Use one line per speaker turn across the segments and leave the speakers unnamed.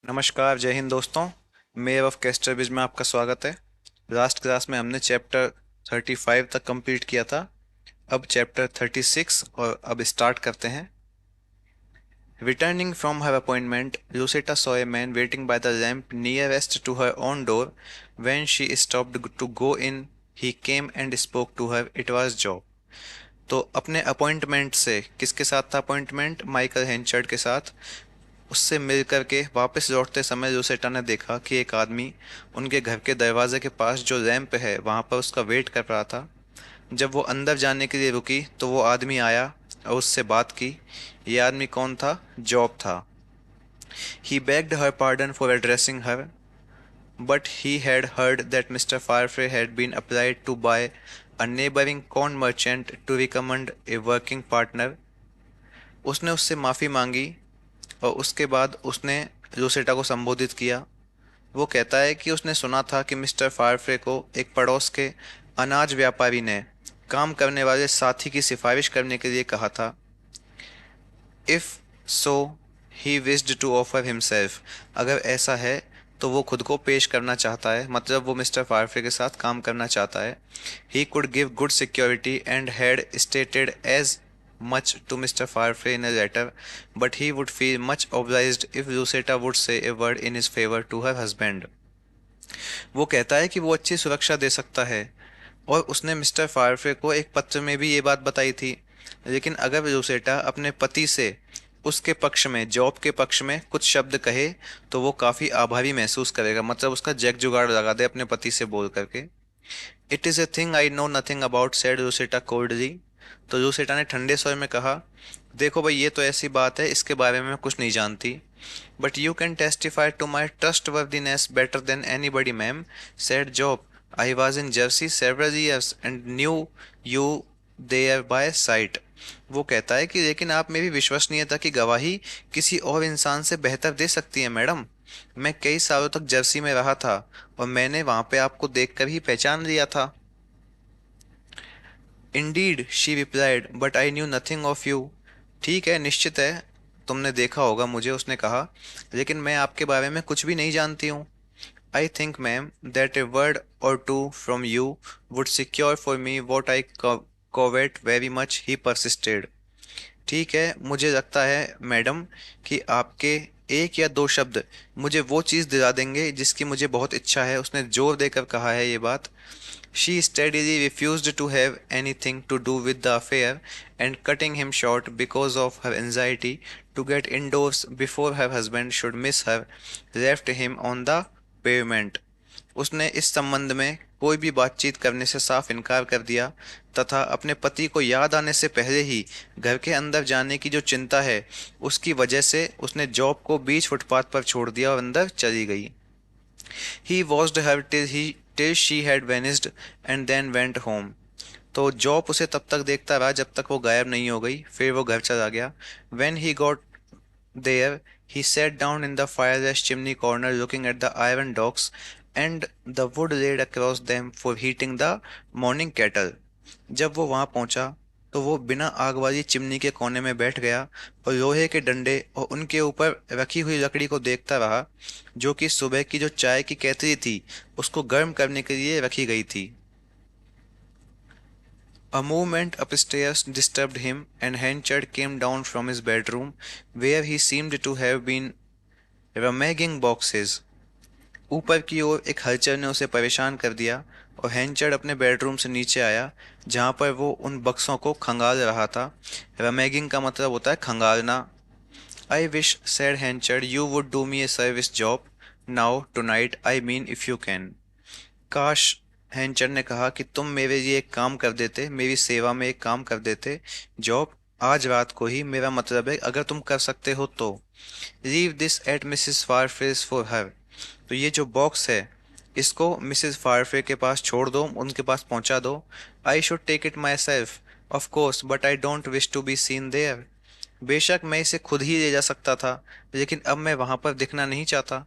नमस्कार, जय हिंद दोस्तों। मेयर ऑफ कैस्टरविज में आपका स्वागत है। लास्ट क्लास में हमने चैप्टर 35 तक कंप्लीट किया था। अब चैप्टर 36 और अब स्टार्ट करते हैं। Returning from her appointment, Lucetta saw a man waiting by the lamp nearest to her own door. When she stopped to go in, he came and spoke to her. It was Job. तो अपने appointment से किसके साथ था appointment? Michael हेंचर्ड के साथ। उससे मिल करके वापस लौटते समय लूसेटा ने देखा कि एक आदमी उनके घर के दरवाजे के पास जो रैंप है वहां पर उसका वेट कर रहा था। जब वो अंदर जाने के लिए रुकी तो वो आदमी आया और उससे बात की। ये आदमी कौन था? जॉब था। ही begged her pardon for addressing her, but he had heard that Mr. Farfrae had been applied to by a neighboring corn merchant to recommend a working partner. उसने उससे माफ़ी मांगी और उसके बाद उसने लूसेटा को संबोधित किया। वो कहता है कि उसने सुना था कि मिस्टर फारफ्रे को एक पड़ोस के अनाज व्यापारी ने काम करने वाले साथी की सिफारिश करने के लिए कहा था। If so he wished to offer himself. अगर ऐसा है तो वो खुद को पेश करना चाहता है, मतलब वो मिस्टर फारफ्रे के साथ काम करना चाहता है। He could give good security and had stated as much to Mr. Farfrae in a letter, but he would feel much obliged if Lucetta would say a word in his favor to her husband. वो कहता है कि वो अच्छी सुरक्षा दे सकता है और उसने मिस्टर फारफ्रे को एक पत्र में भी ये बात बताई थी। लेकिन अगर लूसेटा अपने पति से उसके पक्ष में, जॉब के पक्ष में कुछ शब्द कहे तो वो काफ़ी आभारी महसूस करेगा, मतलब उसका जग जुगाड़ लगा दे अपने पति से बोल करके। It is a thing I know nothing about, said Lucetta coldly. तो लूसेटा ने ठंडे स्वर में कहा, देखो भाई, ये तो ऐसी बात है, इसके बारे में मैं कुछ नहीं जानती। But you can testify to my trustworthiness better than anybody ma'am, said Job. I was in Jersey several years and knew you there by sight. वो कहता है कि लेकिन आप मेरी विश्वसनीयता की गवाही किसी और इंसान से बेहतर दे सकती हैं मैडम। मैं कई सालों तक जर्सी में रहा था और मैंने वहां पे आपको देखकर ही पहचान लिया था। Indeed, she replied, but I knew nothing of you. ठीक है, निश्चित है, तुमने देखा होगा मुझे, उसने कहा, लेकिन मैं आपके बारे में कुछ भी नहीं जानती हूँ। I think ma'am that a word or two from you would secure for me what I covet very much, he persisted. ठीक है, मुझे लगता है मैडम कि आपके एक या दो शब्द मुझे वो चीज़ दिला देंगे जिसकी मुझे बहुत इच्छा है। उसने जोर देकर कहा है ये बात। She steadily refused to have anything to do with the affair, and cutting him short because of her anxiety to get indoors before her husband should miss her, left him on the pavement. उसने इस संबंध में कोई भी बातचीत करने से साफ इनकार कर दिया तथा अपने पति को याद आने से पहले ही घर के अंदर जाने की जो चिंता है उसकी वजह से उसने जॉब को बीच फुटपाथ पर छोड़ दिया और अंदर चली गई। He watched her till she had vanished and then went home. तो जॉब उसे तब तक देखता रहा जब तक वो गायब नहीं हो गई, फिर वो घर चला गया। When he got there he sat down in the fireless chimney corner looking at the iron docks and the wood laid across them for heating the morning kettle. जब वो वहां पहुंचा तो वो बिना आग वाली चिमनी के कोने में बैठ गया और लोहे के डंडे और उनके ऊपर रखी हुई लकड़ी को देखता रहा, जो कि सुबह की जो चाय की केतली थी उसको गर्म करने के लिए रखी गई थी। A movement upstairs disturbed him, and Henchard came down from his bedroom, where he seemed to have been rummaging boxes. ऊपर की ओर एक हलचल ने उसे परेशान कर दिया और हैंचर्ड अपने बेडरूम से नीचे आया जहां पर वो उन बक्सों को खंगाल रहा था। रमैगिंग का मतलब होता है खंगालना। I wish, said Henchard, you would do me a service Jopp now tonight, I mean if you can. काश, हैंचर ने कहा, कि तुम मेरे लिए एक काम कर देते, मेरी सेवा में एक काम कर देते जॉब, आज रात को ही, मेरा मतलब है अगर तुम कर सकते हो तो। Leave this at Mrs Farfrae's for her. तो ये जो बॉक्स है इसको मिसिस फारफ्रे के पास छोड़ दो, उनके पास पहुंचा दो। I should take it myself of course, but I don't wish to be seen there. बेशक मैं इसे खुद ही ले जा सकता था, लेकिन अब मैं वहां पर दिखना नहीं चाहता।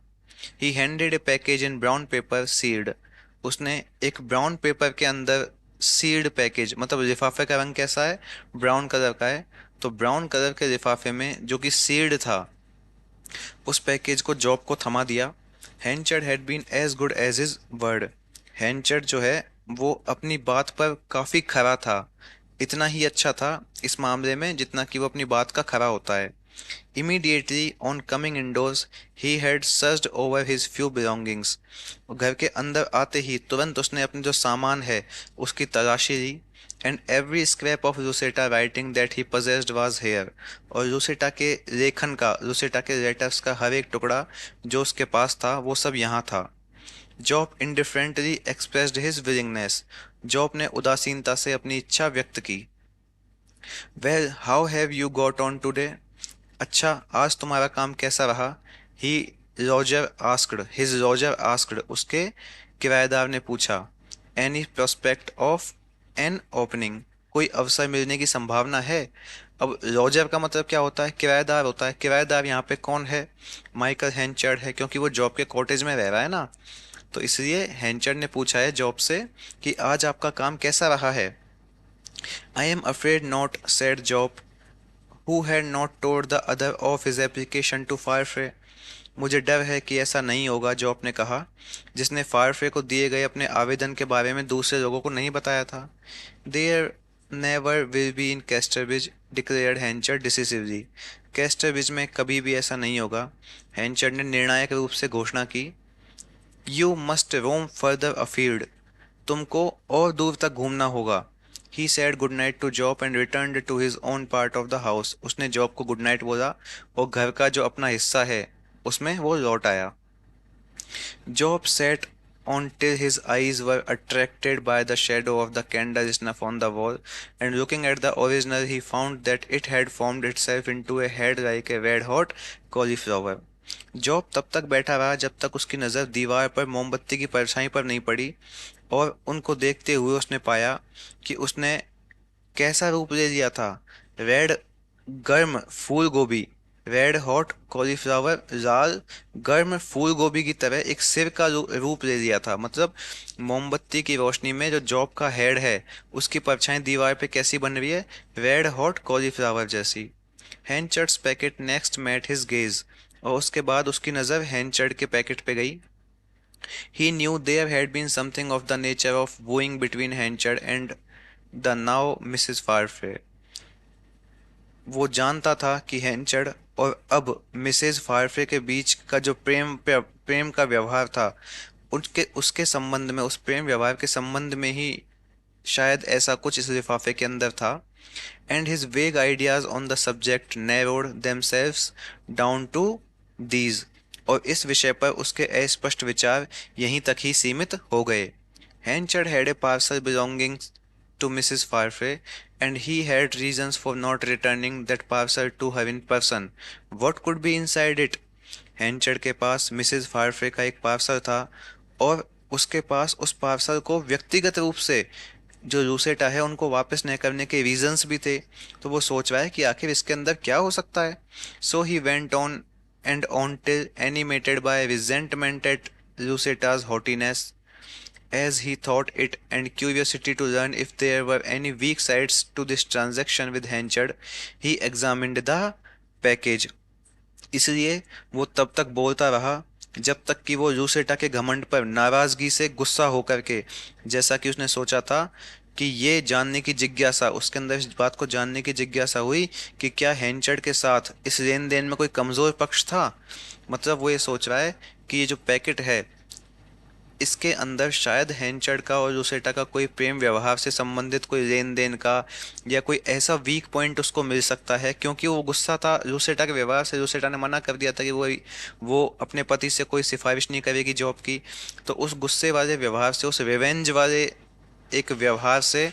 He handed a package in brown paper sealed. उसने एक ब्राउन पेपर के अंदर सील्ड पैकेज, मतलब लिफाफे का रंग कैसा है? ब्राउन कलर का है। तो ब्राउन कलर के लिफाफे में जो कि सील्ड था उस पैकेज को जॉब को थमा दिया। Henchard had been as good as his word. Henchard जो है वो अपनी बात पर काफी खरा था। इतना ही अच्छा था इस मामले में जितना कि वो अपनी बात का खरा होता है। Immediately on coming indoors, he had searched over his few belongings. घर के अंदर आते ही तुरंत उसने अपने जो सामान है उसकी तलाशी ली। And every scrap of Lucetta writing that he possessed was here. और लुसेटा के लेखन का, लुसेटा के लेटर्स का हर एक टुकड़ा जो उसके पास था वो सब यहाँ था। Job indifferently expressed his willingness. Job ने उदासीनता से अपनी इच्छा व्यक्त की। Well, how have you got on today? अच्छा, आज तुम्हारा काम कैसा रहा? He lodger asked, his lodger asked, उसके किराएदार ने पूछा। Any prospect of an opening, कोई अवसर मिलने की संभावना है? अब रॉजर का मतलब क्या होता है? किराएदार होता है। किराएदार यहाँ पे कौन है? माइकल हैंचर्ड है, क्योंकि वो जॉब के कॉटेज में रह रहा है ना। तो इसलिए हैंचर्ड ने पूछा है जॉब से कि आज आपका काम कैसा रहा है। I am afraid not, said job, who had not told the other of his application to Firefly. मुझे डर है कि ऐसा नहीं होगा, जॉब ने कहा, जिसने फायरफ्रे को दिए गए अपने आवेदन के बारे में दूसरे लोगों को नहीं बताया था। There never will be in Casterbridge, declared Henchard decisively. Casterbridge में कभी भी ऐसा नहीं होगा, हैंचर्ड ने निर्णायक रूप से घोषणा की। You must roam farther afield, तुमको और दूर तक घूमना होगा। He said good night to Jopp and return to his own part of the house. उसने जॉब को गुड नाइट बोला और घर का जो अपना हिस्सा है उसमें वो लौट आया। Job sat until his eyes were attracted by the shadow of the candle snuff on the wall, and looking at the original, he found that it had formed itself into a head like a red-hot cauliflower. Job तब तक बैठा रहा जब तक उसकी नज़र दीवार पर मोमबत्ती की परछाई पर नहीं पड़ी, और उनको देखते हुए उसने पाया कि उसने कैसा रूप ले लिया था। रेड, गर्म फूल गोभी, रेड हॉट कॉलीफ्लावर, लाल गर्म फूल गोभी की तरह एक सिर का रूप ले लिया था। मतलब मोमबत्ती की रोशनी में जो जॉब का हेड है उसकी परछाई दीवार पे कैसी बन रही है? रेड हॉट कॉलीफ्लावर जैसी। Henchard's packet next met his gaze, और उसके बाद उसकी नज़र हैंचर्ड के पैकेट पे गई। He knew there had been something of the nature of wooing between Henchard and the now Mrs. Farfrae. वो जानता था कि हैंचर्ड और अब मिसेज फारफ्रे के बीच का जो प्रेम का व्यवहार था, उसके उसके संबंध में, उस प्रेम व्यवहार के संबंध में ही शायद ऐसा कुछ इस लिफाफे के अंदर था। And his vague ideas on the subject narrowed themselves down to these, और इस विषय पर उसके अस्पष्ट विचार यहीं तक ही सीमित हो गए। Henchard had a parcel belonging to Mrs. Farfrae, and he had reasons for not returning that parcel to her in person. What could be inside it? हैंचर्ड के पास मिसेज फारफ्रे का एक पार्सल था, और उसके पास उस पार्सल को व्यक्तिगत रूप से जो लूसेटा है उनको वापस न करने के रीजंस भी थे। तो वो सोच रहा है कि आखिर इसके अंदर क्या हो सकता है। So he went on and on till animated by resentment at Lucetta's haughtiness as he thought it and curiosity to learn if there were any weak sides to this transaction with Henchard, he examined the package. इसलिए वो तब तक बोलता रहा जब तक कि वो लूसेटा के घमंड पर नाराजगी से गुस्सा होकर के, जैसा कि उसने सोचा था कि ये जानने की जिज्ञासा, उसके अंदर इस बात को जानने की जिज्ञासा हुई कि क्या हैंचर्ड के साथ इस लेन देन में कोई कमज़ोर पक्ष था। मतलब वो ये सोच रहा है कि ये जो पैकेट है इसके अंदर शायद हैंचर्ड का और लूसेटा का कोई प्रेम व्यवहार से संबंधित कोई लेन देन का या कोई ऐसा वीक पॉइंट उसको मिल सकता है। क्योंकि वो गुस्सा था लूसेटा के व्यवहार से, लूसेटा ने मना कर दिया था कि वो अपने पति से कोई सिफारिश नहीं करेगी जॉब की। तो उस गुस्से वाले व्यवहार से, उस रिवेंज वाले एक व्यवहार से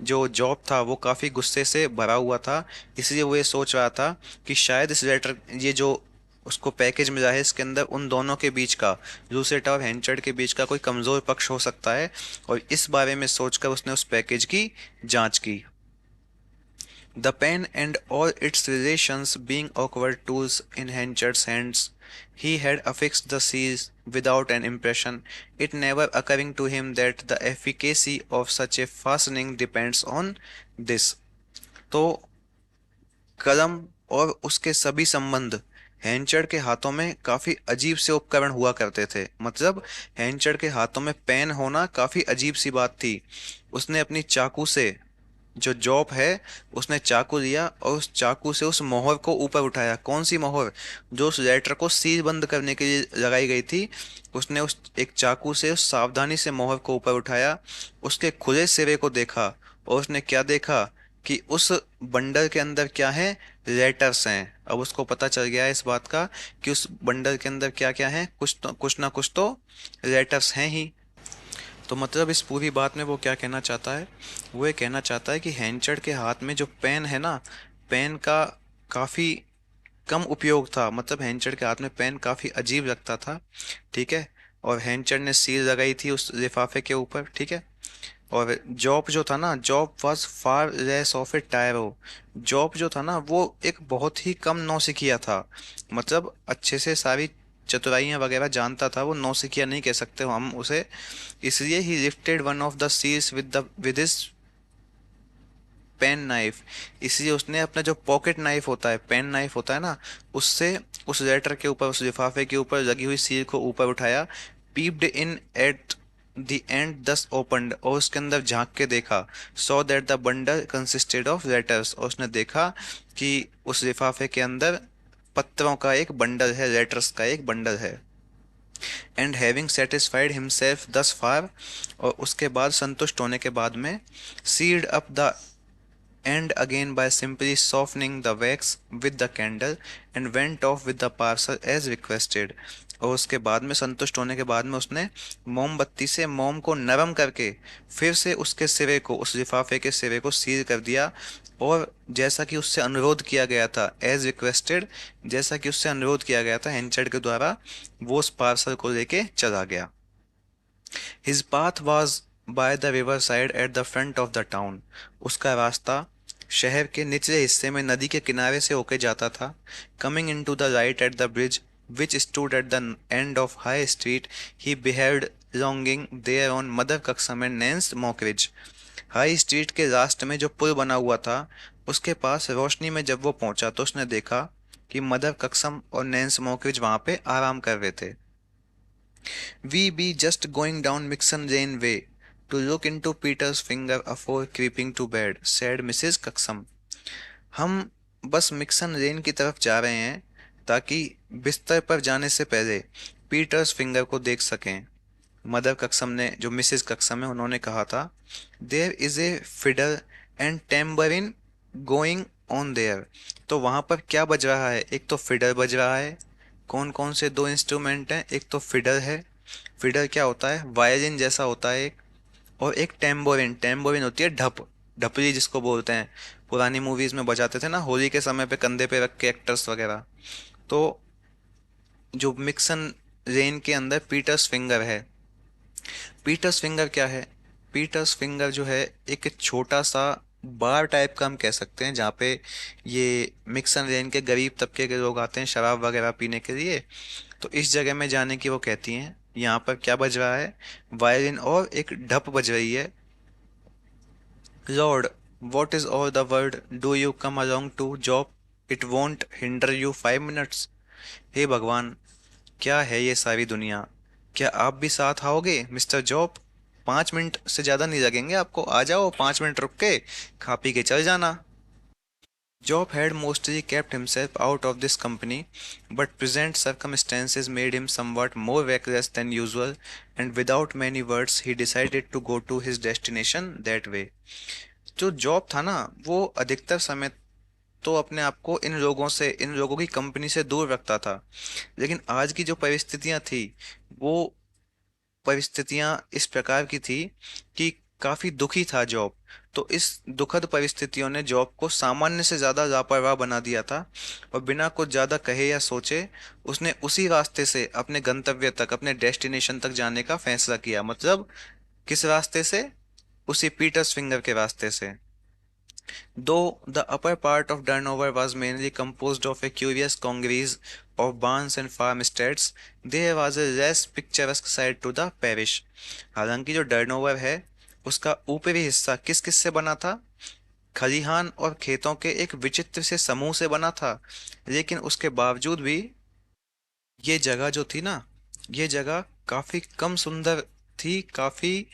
जो जॉब था वो काफ़ी गुस्से से भरा हुआ था। इसलिए वो ये सोच रहा था कि शायद इस लेटर, ये जो उसको पैकेज मिला है, इसके अंदर उन दोनों के बीच का, लूसेटा और हैंचर्ड के बीच का कोई कमज़ोर पक्ष हो सकता है, और इस बारे में सोचकर उसने उस पैकेज की जांच की। The pen and all its relations being awkward tools in Henchard's hands, he had affixed the seals without an impression, it never occurring to him that the efficacy of such a fastening depends on this. तो कलम और उसके सभी संबंध हैंचड़ के हाथों में काफी अजीब से उपकरण हुआ करते थे। मतलब हैंचड़ के हाथों में पेन होना काफी अजीब सी बात थी। उसने अपनी चाकू से, जो जॉब है, उसने चाकू लिया और उस चाकू से उस मोहर को ऊपर उठाया। कौन सी मोहर? जो उस लेटर को सील बंद करने के लिए लगाई गई थी। उसने उस एक चाकू से उस सावधानी से मोहर को ऊपर उठाया, उसके खुले सिरे को देखा और उसने क्या देखा कि उस बंडल के अंदर क्या है? लेटर्स हैं। अब उसको पता चल गया है इस बात का कि उस बंडल के अंदर क्या क्या है, कुछ तो लेटर्स हैं ही। तो मतलब इस पूरी बात में वो क्या कहना चाहता है? वो ये कहना चाहता है कि हैंचड़ के हाथ में जो पेन है ना, पेन का काफ़ी कम उपयोग था। मतलब हैंचड़ के हाथ में पेन काफ़ी अजीब लगता था। ठीक है। और हैंचड़ ने सील लगाई थी उस लिफाफे के ऊपर। ठीक है। और जॉब जो था ना, job was far less of A टायरो। Job जो था ना वो एक बहुत ही कम नौसिखिया था। मतलब अच्छे से सारी चतुराइयां वगैरह जानता था, वो नौसिखिया नहीं कह सकते हम उसे। इसलिए he lifted one of the seals with his penknife. इसलिए उसने अपना जो पॉकेट नाइफ होता है, पेन नाइफ होता है ना, उससे उस लेटर के ऊपर, उस लिफाफे के ऊपर लगी हुई सील को ऊपर उठाया। Peeped in eight the and दस ओपनड, और उसके अंदर झांक के देखा। So that the bundle consisted of letters, और उसने देखा कि उस लिफाफे के अंदर पत्रों का एक बंडल है, लेटर्स का एक बंडल है। एंड हैविंग सेटिस्फाइड हिमसेल्फ दस फार, और उसके बाद संतुष्ट होने के बाद में, sealed up the end again by simply softening the wax with the candle and went off with the parcel as requested। और उसके बाद में, संतुष्ट होने के बाद में, उसने मोमबत्ती से मोम को नरम करके फिर से उसके सिरे को, उस लिफाफे के सिरे को सील कर दिया। और जैसा कि उससे अनुरोध किया गया था, एज रिक्वेस्टेड, जैसा कि उससे अनुरोध किया गया था हेंचर्ड के द्वारा, वो उस पार्सल को लेके चला गया। His path was by the river side at the front of the town. उसका रास्ता शहर के निचले हिस्से में नदी के किनारे से होके जाता था। Coming in to the right at the bridge which stood at the end of High Street, he behaved lounging there on Mother Cuxsom and Nance Mockridge. High Street के लास्ट में जो पुल बना हुआ था, उसके पास रोशनी में जब वो पहुंचा तो उसने देखा कि मदर कक्सम और नैंस मॉकरिज वहां पे आराम कर रहे थे। We be just going down Mixon Lane way to look into Peter's finger afore creeping to bed, said Mrs. Cuxom. हम बस मिक्सन लेन की तरफ जा रहे हैं ताकि बिस्तर पर जाने से पहले पीटर्स फिंगर को देख सकें। मदर कक्सम ने, जो मिसेस कक्सम है, उन्होंने कहा था, there is a fiddle and tambourine going on there. तो वहां पर क्या बज रहा है? एक तो फिडल बज रहा है। कौन कौन से दो इंस्ट्रूमेंट हैं? एक तो फिडल है। फिडल क्या होता है? वायलिन जैसा होता है एक। और एक टेम्बोरिन, टेम्बोरिन होती है ढप, ढपली जिसको बोलते हैं। पुरानी मूवीज में बजाते थे ना होली के समय पे, कंधे पे रख के एक्टर्स वगैरह। तो जो मिक्सन रेन के अंदर पीटर्स फिंगर है। पीटर्स फिंगर क्या है? पीटर्स फिंगर जो है एक छोटा सा बार टाइप का हम कह सकते हैं, जहाँ पे ये मिक्सन रेन के गरीब तबके के लोग आते हैं शराब वगैरह पीने के लिए। तो इस जगह में जाने की वो कहती हैं। यहाँ पर क्या बज रहा है? वायलिन और एक ढप बज रही है। Lord, what is all the word, do you come along to Jopp, it won't hinder you 5 minutes. हे भगवान, क्या है ये सारी दुनिया? क्या आप भी साथ आओगे मिस्टर जॉब? 5 मिनट से ज्यादा नहीं लगेंगे आपको, आ जाओ, 5 मिनट रुक के खा पी के चल जाना। Job had mostly kept himself out of this company, but present circumstances made him somewhat more reckless than usual, and without many words he decided to go to his destination that way। जो job था ना, वो अधिकतर समय तो अपने आप को इन लोगों से, इन लोगों की कंपनी से दूर रखता था। लेकिन आज की जो परिस्थितियां थी, वो परिस्थितियां इस प्रकार की थी कि काफी दुखी था जॉब। तो इस दुखद परिस्थितियों ने जॉब को सामान्य से ज्यादा लापरवाह बना दिया था। और बिना कुछ ज्यादा कहे या सोचे उसने उसी रास्ते से अपने गंतव्य तक, अपने डेस्टिनेशन तक जाने का फैसला किया। मतलब किस रास्ते से? उसी पीटर्स फिंगर के रास्ते से। Though the upper part of Durnover was mainly composed of a curious congeries of barns and farmsteads, there was a less picturesque side to the parish। हालांकि जो डर्नोवर है, उसका ऊपरी हिस्सा किस किस से बना था? खलिहान और खेतों के एक विचित्र से समूह से बना था, लेकिन उसके बावजूद भी ये जगह जो थी ना, ये जगह काफी कम सुंदर थी, काफी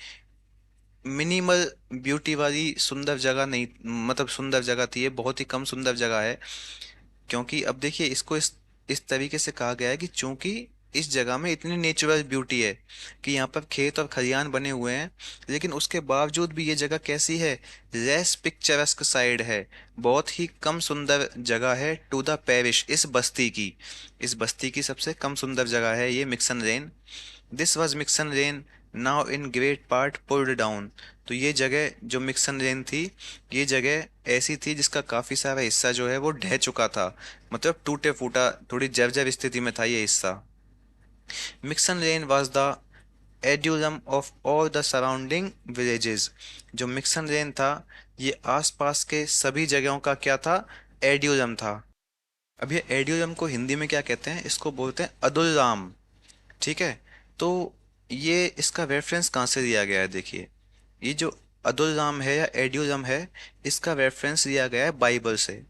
मिनिमल ब्यूटी वाली सुंदर जगह नहीं, मतलब सुंदर जगह थी, ये बहुत ही कम सुंदर जगह है। क्योंकि अब देखिए इसको इस तरीके से कहा गया है कि चूंकि इस जगह में इतनी नेचुरल ब्यूटी है कि यहाँ पर खेत और खलियान बने हुए हैं, लेकिन उसके बावजूद भी ये जगह कैसी है, लेस पिक्चरस्क साइड है, बहुत ही कम सुंदर जगह है टू द पेरिश, इस बस्ती की सबसे कम सुंदर जगह है ये Mixen Lane. This was Mixen Lane, now in great part pulled down. तो ये जगह जो मिक्सन लेन थी, ये जगह ऐसी थी जिसका काफ़ी सारा हिस्सा जो है वो ढह चुका था, मतलब टूटे फूटा, थोड़ी जर्जर स्थिति में था ये हिस्सा। Mixen Lane was the Adullam of all the surrounding villages. जो मिक्सन लेन था, ये आसपास के सभी जगहों का क्या था, एड्यूलम था। अब ये एड्यूलम को हिंदी में क्या कहते हैं, इसको बोलते हैं अदुल्लाम। ठीक है। तो ये इसका रेफरेंस कहाँ से लिया गया है, देखिए ये जो अदुल्लाम है या एड्यूलम है, इसका रेफरेंस लिया गया है बाइबल से।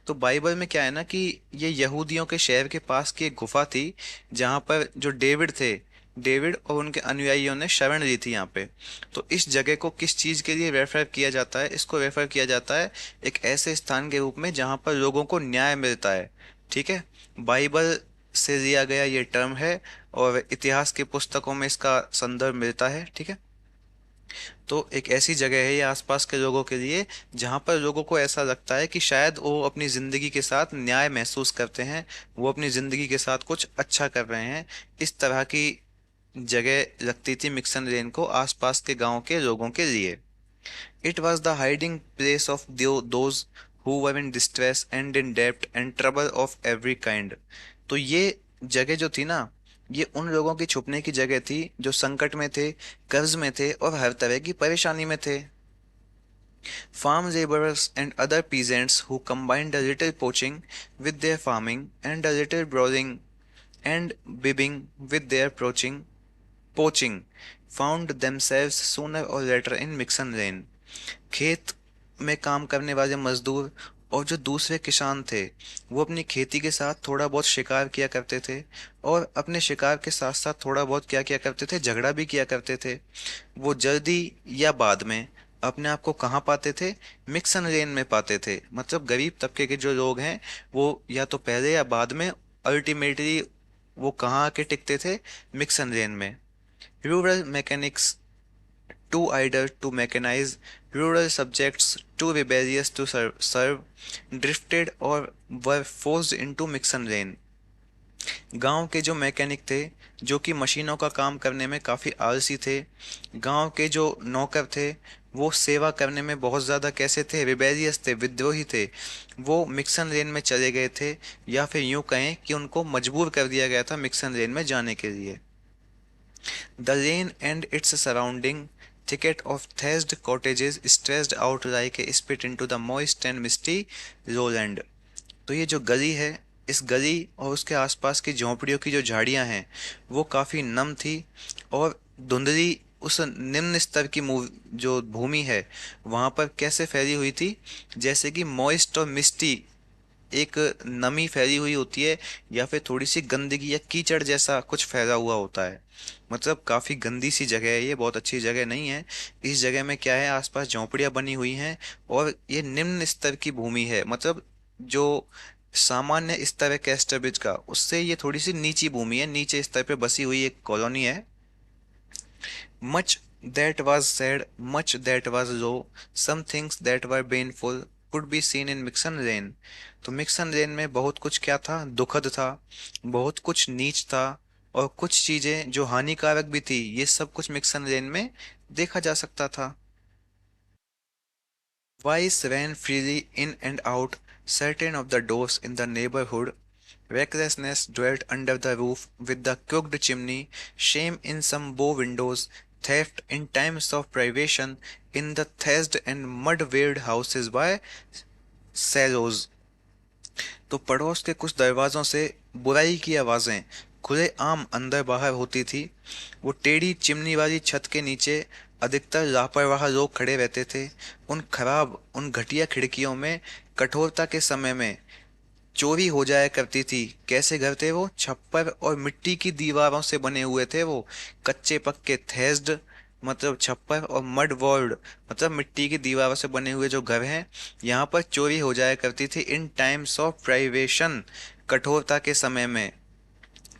तो बाइबल में क्या है ना कि ये यहूदियों के शहर के पास की एक गुफा थी, जहाँ पर जो डेविड थे, डेविड और उनके अनुयायियों ने शरण ली थी यहाँ पे। तो इस जगह को किस चीज़ के लिए रेफर किया जाता है, इसको रेफर किया जाता है एक ऐसे स्थान के रूप में जहाँ पर लोगों को न्याय मिलता है। ठीक है। बाइबल से लिया गया ये टर्म है, और इतिहास की पुस्तकों में इसका संदर्भ मिलता है। ठीक है। तो एक ऐसी जगह है ये आसपास के लोगों के लिए जहाँ पर लोगों को ऐसा लगता है कि शायद वो अपनी ज़िंदगी के साथ न्याय महसूस करते हैं, वो अपनी ज़िंदगी के साथ कुछ अच्छा कर रहे हैं। इस तरह की जगह लगती थी मिक्सन लेन को आसपास के गांव के लोगों के लिए। It was the hiding place of those who were in distress and in डेब्ट and trouble of every kind. तो ये जगह जो थी ना, ये उन लोगों की छुपने की जगह थी जो संकट में थे, कर्ज में थे और हर तरह की परेशानी में थे। Farm laborers and other peasants who combined a little poaching with their farming and a little browsing and bibbing with their poaching found themselves sooner or later in Mixon Lane. खेत में काम करने वाले मजदूर और जो दूसरे किसान थे, वो अपनी खेती के साथ थोड़ा बहुत शिकार किया करते थे, और अपने शिकार के साथ साथ थोड़ा बहुत क्या किया करते थे, झगड़ा भी किया करते थे। वो जल्दी या बाद में अपने आप को कहाँ पाते थे, मिक्सन लेन में पाते थे। मतलब गरीब तबके के जो लोग हैं, वो या तो पहले या बाद में अल्टीमेटली वो कहाँ आके टिकते थे, मिक्सन लेन में। Rural mechanics too idle to mechanize, rural subjects too rebellious to serve, drifted or were forced into Mixon Lane. गांव के जो मैकेनिक थे, जो कि मशीनों का काम करने में काफ़ी आलसी थे, गांव के जो नौकर थे, वो सेवा करने में बहुत ज़्यादा कैसे थे, रिबेलियस थे, विद्रोही थे, वो मिक्सन लेन में चले गए थे, या फिर यूं कहें कि उनको मजबूर कर दिया गया था मिक्सन लेन में जाने के लिए। The lane and its surrounding thicket of thatched cottages stretched out like a spit into the moist and misty lowland. तो ये जो गली है, इस गली और उसके आसपास की झोंपड़ियों की जो झाड़ियां हैं, वो काफ़ी नम थी और धुंधली। उस निम्न स्तर की जो भूमि है, वहाँ पर कैसे फैली हुई थी, जैसे कि मॉइस्ट और मिस्टी, एक नमी फैली हुई होती है, या फिर थोड़ी सी गंदगी या कीचड़ जैसा कुछ फैला हुआ होता है। मतलब काफ़ी गंदी सी जगह है ये, बहुत अच्छी जगह नहीं है। इस जगह में क्या है, आसपास झोंपड़ियाँ बनी हुई हैं, और ये निम्न स्तर की भूमि है। मतलब जो सामान्य स्तर है कैस्टरब्रिज का, उससे ये थोड़ी सी नीची भूमि है, नीचे स्तर पे बसी हुई एक कॉलोनी है। Much that was said, much that was low, some things that were painful could be seen in मिक्सन लेन। तो मिक्सन लेन में बहुत कुछ क्या था, दुखद था, बहुत कुछ नीच था, और कुछ चीजें जो हानिकारक भी थी, ये सब कुछ मिक्सन लेन में देखा जा सकता था। Vice ran freely in and out certain of the doors in the neighborhood. Recklessness dwelt under the roof with the crooked chimney, shame in some bow windows, theft in times of privation in the thatched and mud-weird houses by sallows। तो पड़ोस के कुछ दरवाजों से बुराई की आवाजें, खुले आम अंदर बाहर होती थी। वो टेढ़ी चिमनी वाली छत के नीचे अधिकतर लापरवाह लोग खड़े रहते थे। उन घटिया खिड़कियों में कठोरता के समय में चोरी हो जाया करती थी। कैसे घर थे वो? छप्पर और मिट्टी की दीवारों से बने हुए थे वो, कच्चे पक्के थेस्ड मतलब छप्पर, और मड वॉल्ड मतलब मिट्टी की दीवारों से बने हुए जो घर हैं, यहाँ पर चोरी हो जाया करती थी इन टाइम्स ऑफ प्राइवेशन, कठोरता के समय में।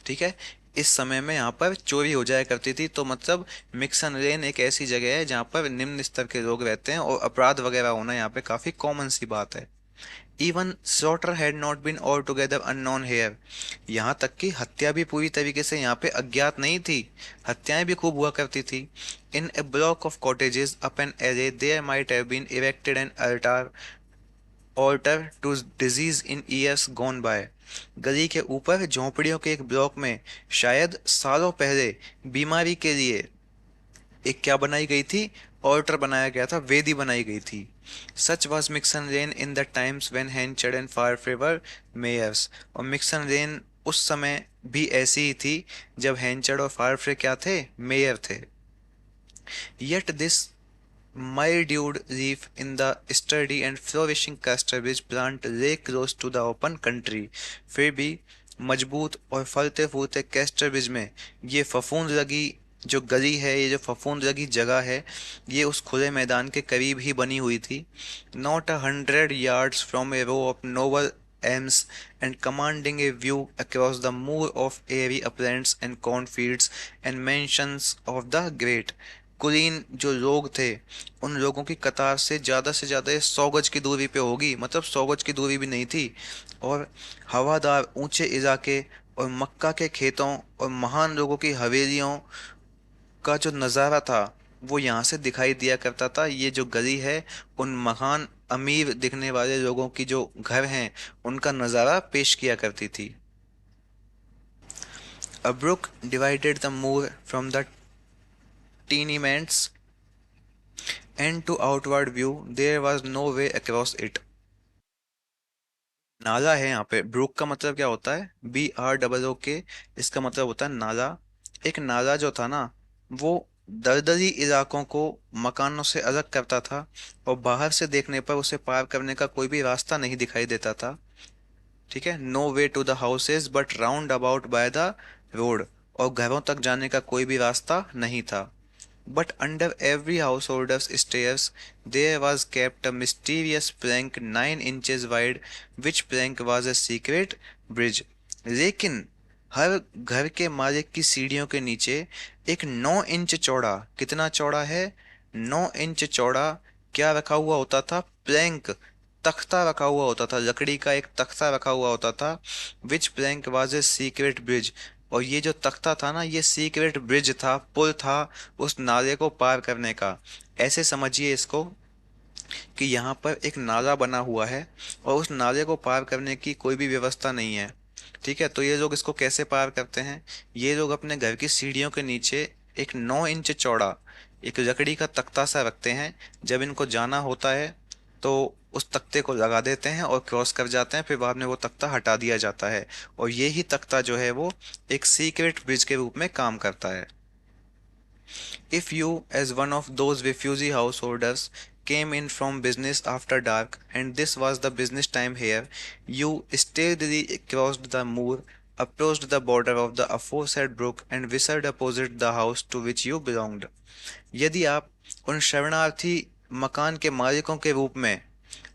ठीक है, इस समय में यहाँ पर चोरी हो जाया करती थी। तो मतलब मिक्सन लेन एक ऐसी जगह है जहाँ पर निम्न स्तर के लोग रहते हैं और अपराध वगैरह होना यहाँ पे काफी कॉमन सी बात है। Even slaughter had not been altogether unknown here, यहाँ तक कि हत्या भी पूरी तरीके से यहाँ पे अज्ञात नहीं थी। हत्याएं भी खूब हुआ करती थी। In a block of cottages up an alley there might have been erected an altar to disease in years gone by. गली के ऊपर झोंपड़ियों के एक ब्लॉक में शायद सालों पहले बीमारी के लिए एक क्या बनाई गई थी? ऑल्टर बनाया गया था, वेदी बनाई गई थी। Such was Mixen Lane in the times when Henchard and Farfrae were mayors. और मिक्सन लेन उस समय भी ऐसी ही थी जब हैंचर्ड और फारफ्रे क्या थे? मेयर थे। Yet this mildewed leaf in the sturdy and flourishing Casterbridge plant lay close to the open country. फिर भी मजबूत और फलते फूलते कैस्टरब्रिज में ये फफूंद लगी जो गली है, ये जो फफूंद लगी जगह है, ये उस खुले मैदान के करीब ही बनी हुई थी। Not 100 yards from a row of noble elms and commanding a view across the moor of airy uplands and cornfields and mansions of the great कुलीन जो लोग थे, उन लोगों की कतार से ज्यादा 100 गज की दूरी पे होगी, मतलब 100 गज की दूरी भी नहीं थी। और हवादार ऊंचे इलाके और मक्का के खेतों और महान लोगों की हवेलियों का जो नज़ारा था वो यहाँ से दिखाई दिया करता था। ये जो गली है उन महान अमीर दिखने वाले लोगों की जो घर हैं उनका नज़ारा पेश किया करती थी। A brook divided the moor from the tenements, and to outward view there was no way across it. नाला है यहाँ पे। ब्रूक का मतलब क्या होता है? BROOK। इसका मतलब होता है नाला। एक नाला जो था ना, वो दलदली इलाकों को मकानों से अलग करता था और बाहर से देखने पर उसे पार करने का कोई भी रास्ता नहीं दिखाई देता था। ठीक है, no way to the houses but round about by the road, और घरों तक जाने का कोई भी रास्ता नहीं था। But under every householder's stairs there was kept a mysterious plank 9 inches wide, which plank was a secret bridge. लेकिन हर घर के मालिक की सीढ़ियों के नीचे एक 9 इंच चौड़ा, कितना चौड़ा है? 9 इंच चौड़ा क्या रखा हुआ होता था? प्लैंक, तख्ता रखा हुआ होता था, लकड़ी का एक तख्ता रखा हुआ होता था। Which plank was a secret bridge, और ये जो तख्ता था ना, ये सीक्रेट ब्रिज था, पुल था उस नाले को पार करने का। ऐसे समझिए इसको कि यहाँ पर एक नाला बना हुआ है और उस नाले को पार करने की कोई भी व्यवस्था नहीं है। ठीक है, तो ये लोग इसको कैसे पार करते हैं? ये लोग अपने घर की सीढ़ियों के नीचे एक 9 इंच चौड़ा एक लकड़ी का तख्ता सा रखते हैं। जब इनको जाना होता है तो उस तख्ते को लगा देते हैं और क्रॉस कर जाते हैं, फिर बाद में वो तख्ता हटा दिया जाता है। और ये ही तख्ता जो है वो एक सीक्रेट ब्रिज के रूप में काम करता है। If you, as one of those refugee householders, came in from business after dark, and this was the business time here, you stealthily crossed the moor, approached the border of the aforesaid brook, and whistled opposite the house to which you belonged. यदि आप उन शरणार्थी मकान के मालिकों के रूप में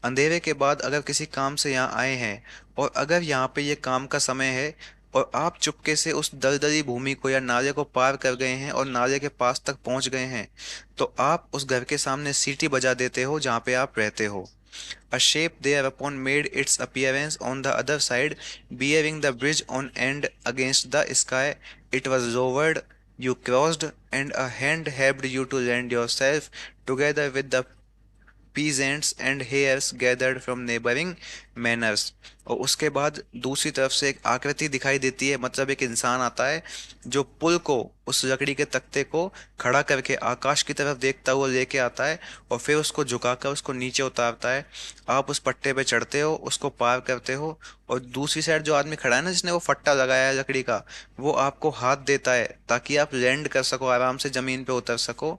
अंधेरे के बाद अगर किसी काम से यहाँ आए हैं, और अगर यहाँ पे ये काम का समय है और आप चुपके से उस दलदली भूमि को या नाले को पार कर गए हैं और नाले के पास तक पहुंच गए हैं, तो आप उस घर के सामने सीटी बजा देते हो जहाँ पे आप रहते हो। A shape thereupon made its appearance on the other side, bearing the bridge on end against the sky. It was lowered, you crossed, and a hand helped you to land yourself together with the peasants and hares gathered from neighboring manors। और उसके बाद दूसरी तरफ से एक आकृति दिखाई देती है, मतलब एक इंसान आता है जो पुल को, उस लकड़ी के तख्ते को खड़ा करके आकाश की तरफ देखता हुआ लेके आता है और फिर उसको झुकाकर उसको नीचे उतारता है। आप उस पट्टे पे चढ़ते हो, उसको पार करते हो, और दूसरी साइड जो आदमी खड़ा है ना, जिसने वो फट्टा लगाया है लकड़ी का, वो आपको हाथ देता है ताकि आप लैंड कर सको, आराम से जमीन पे उतर सको।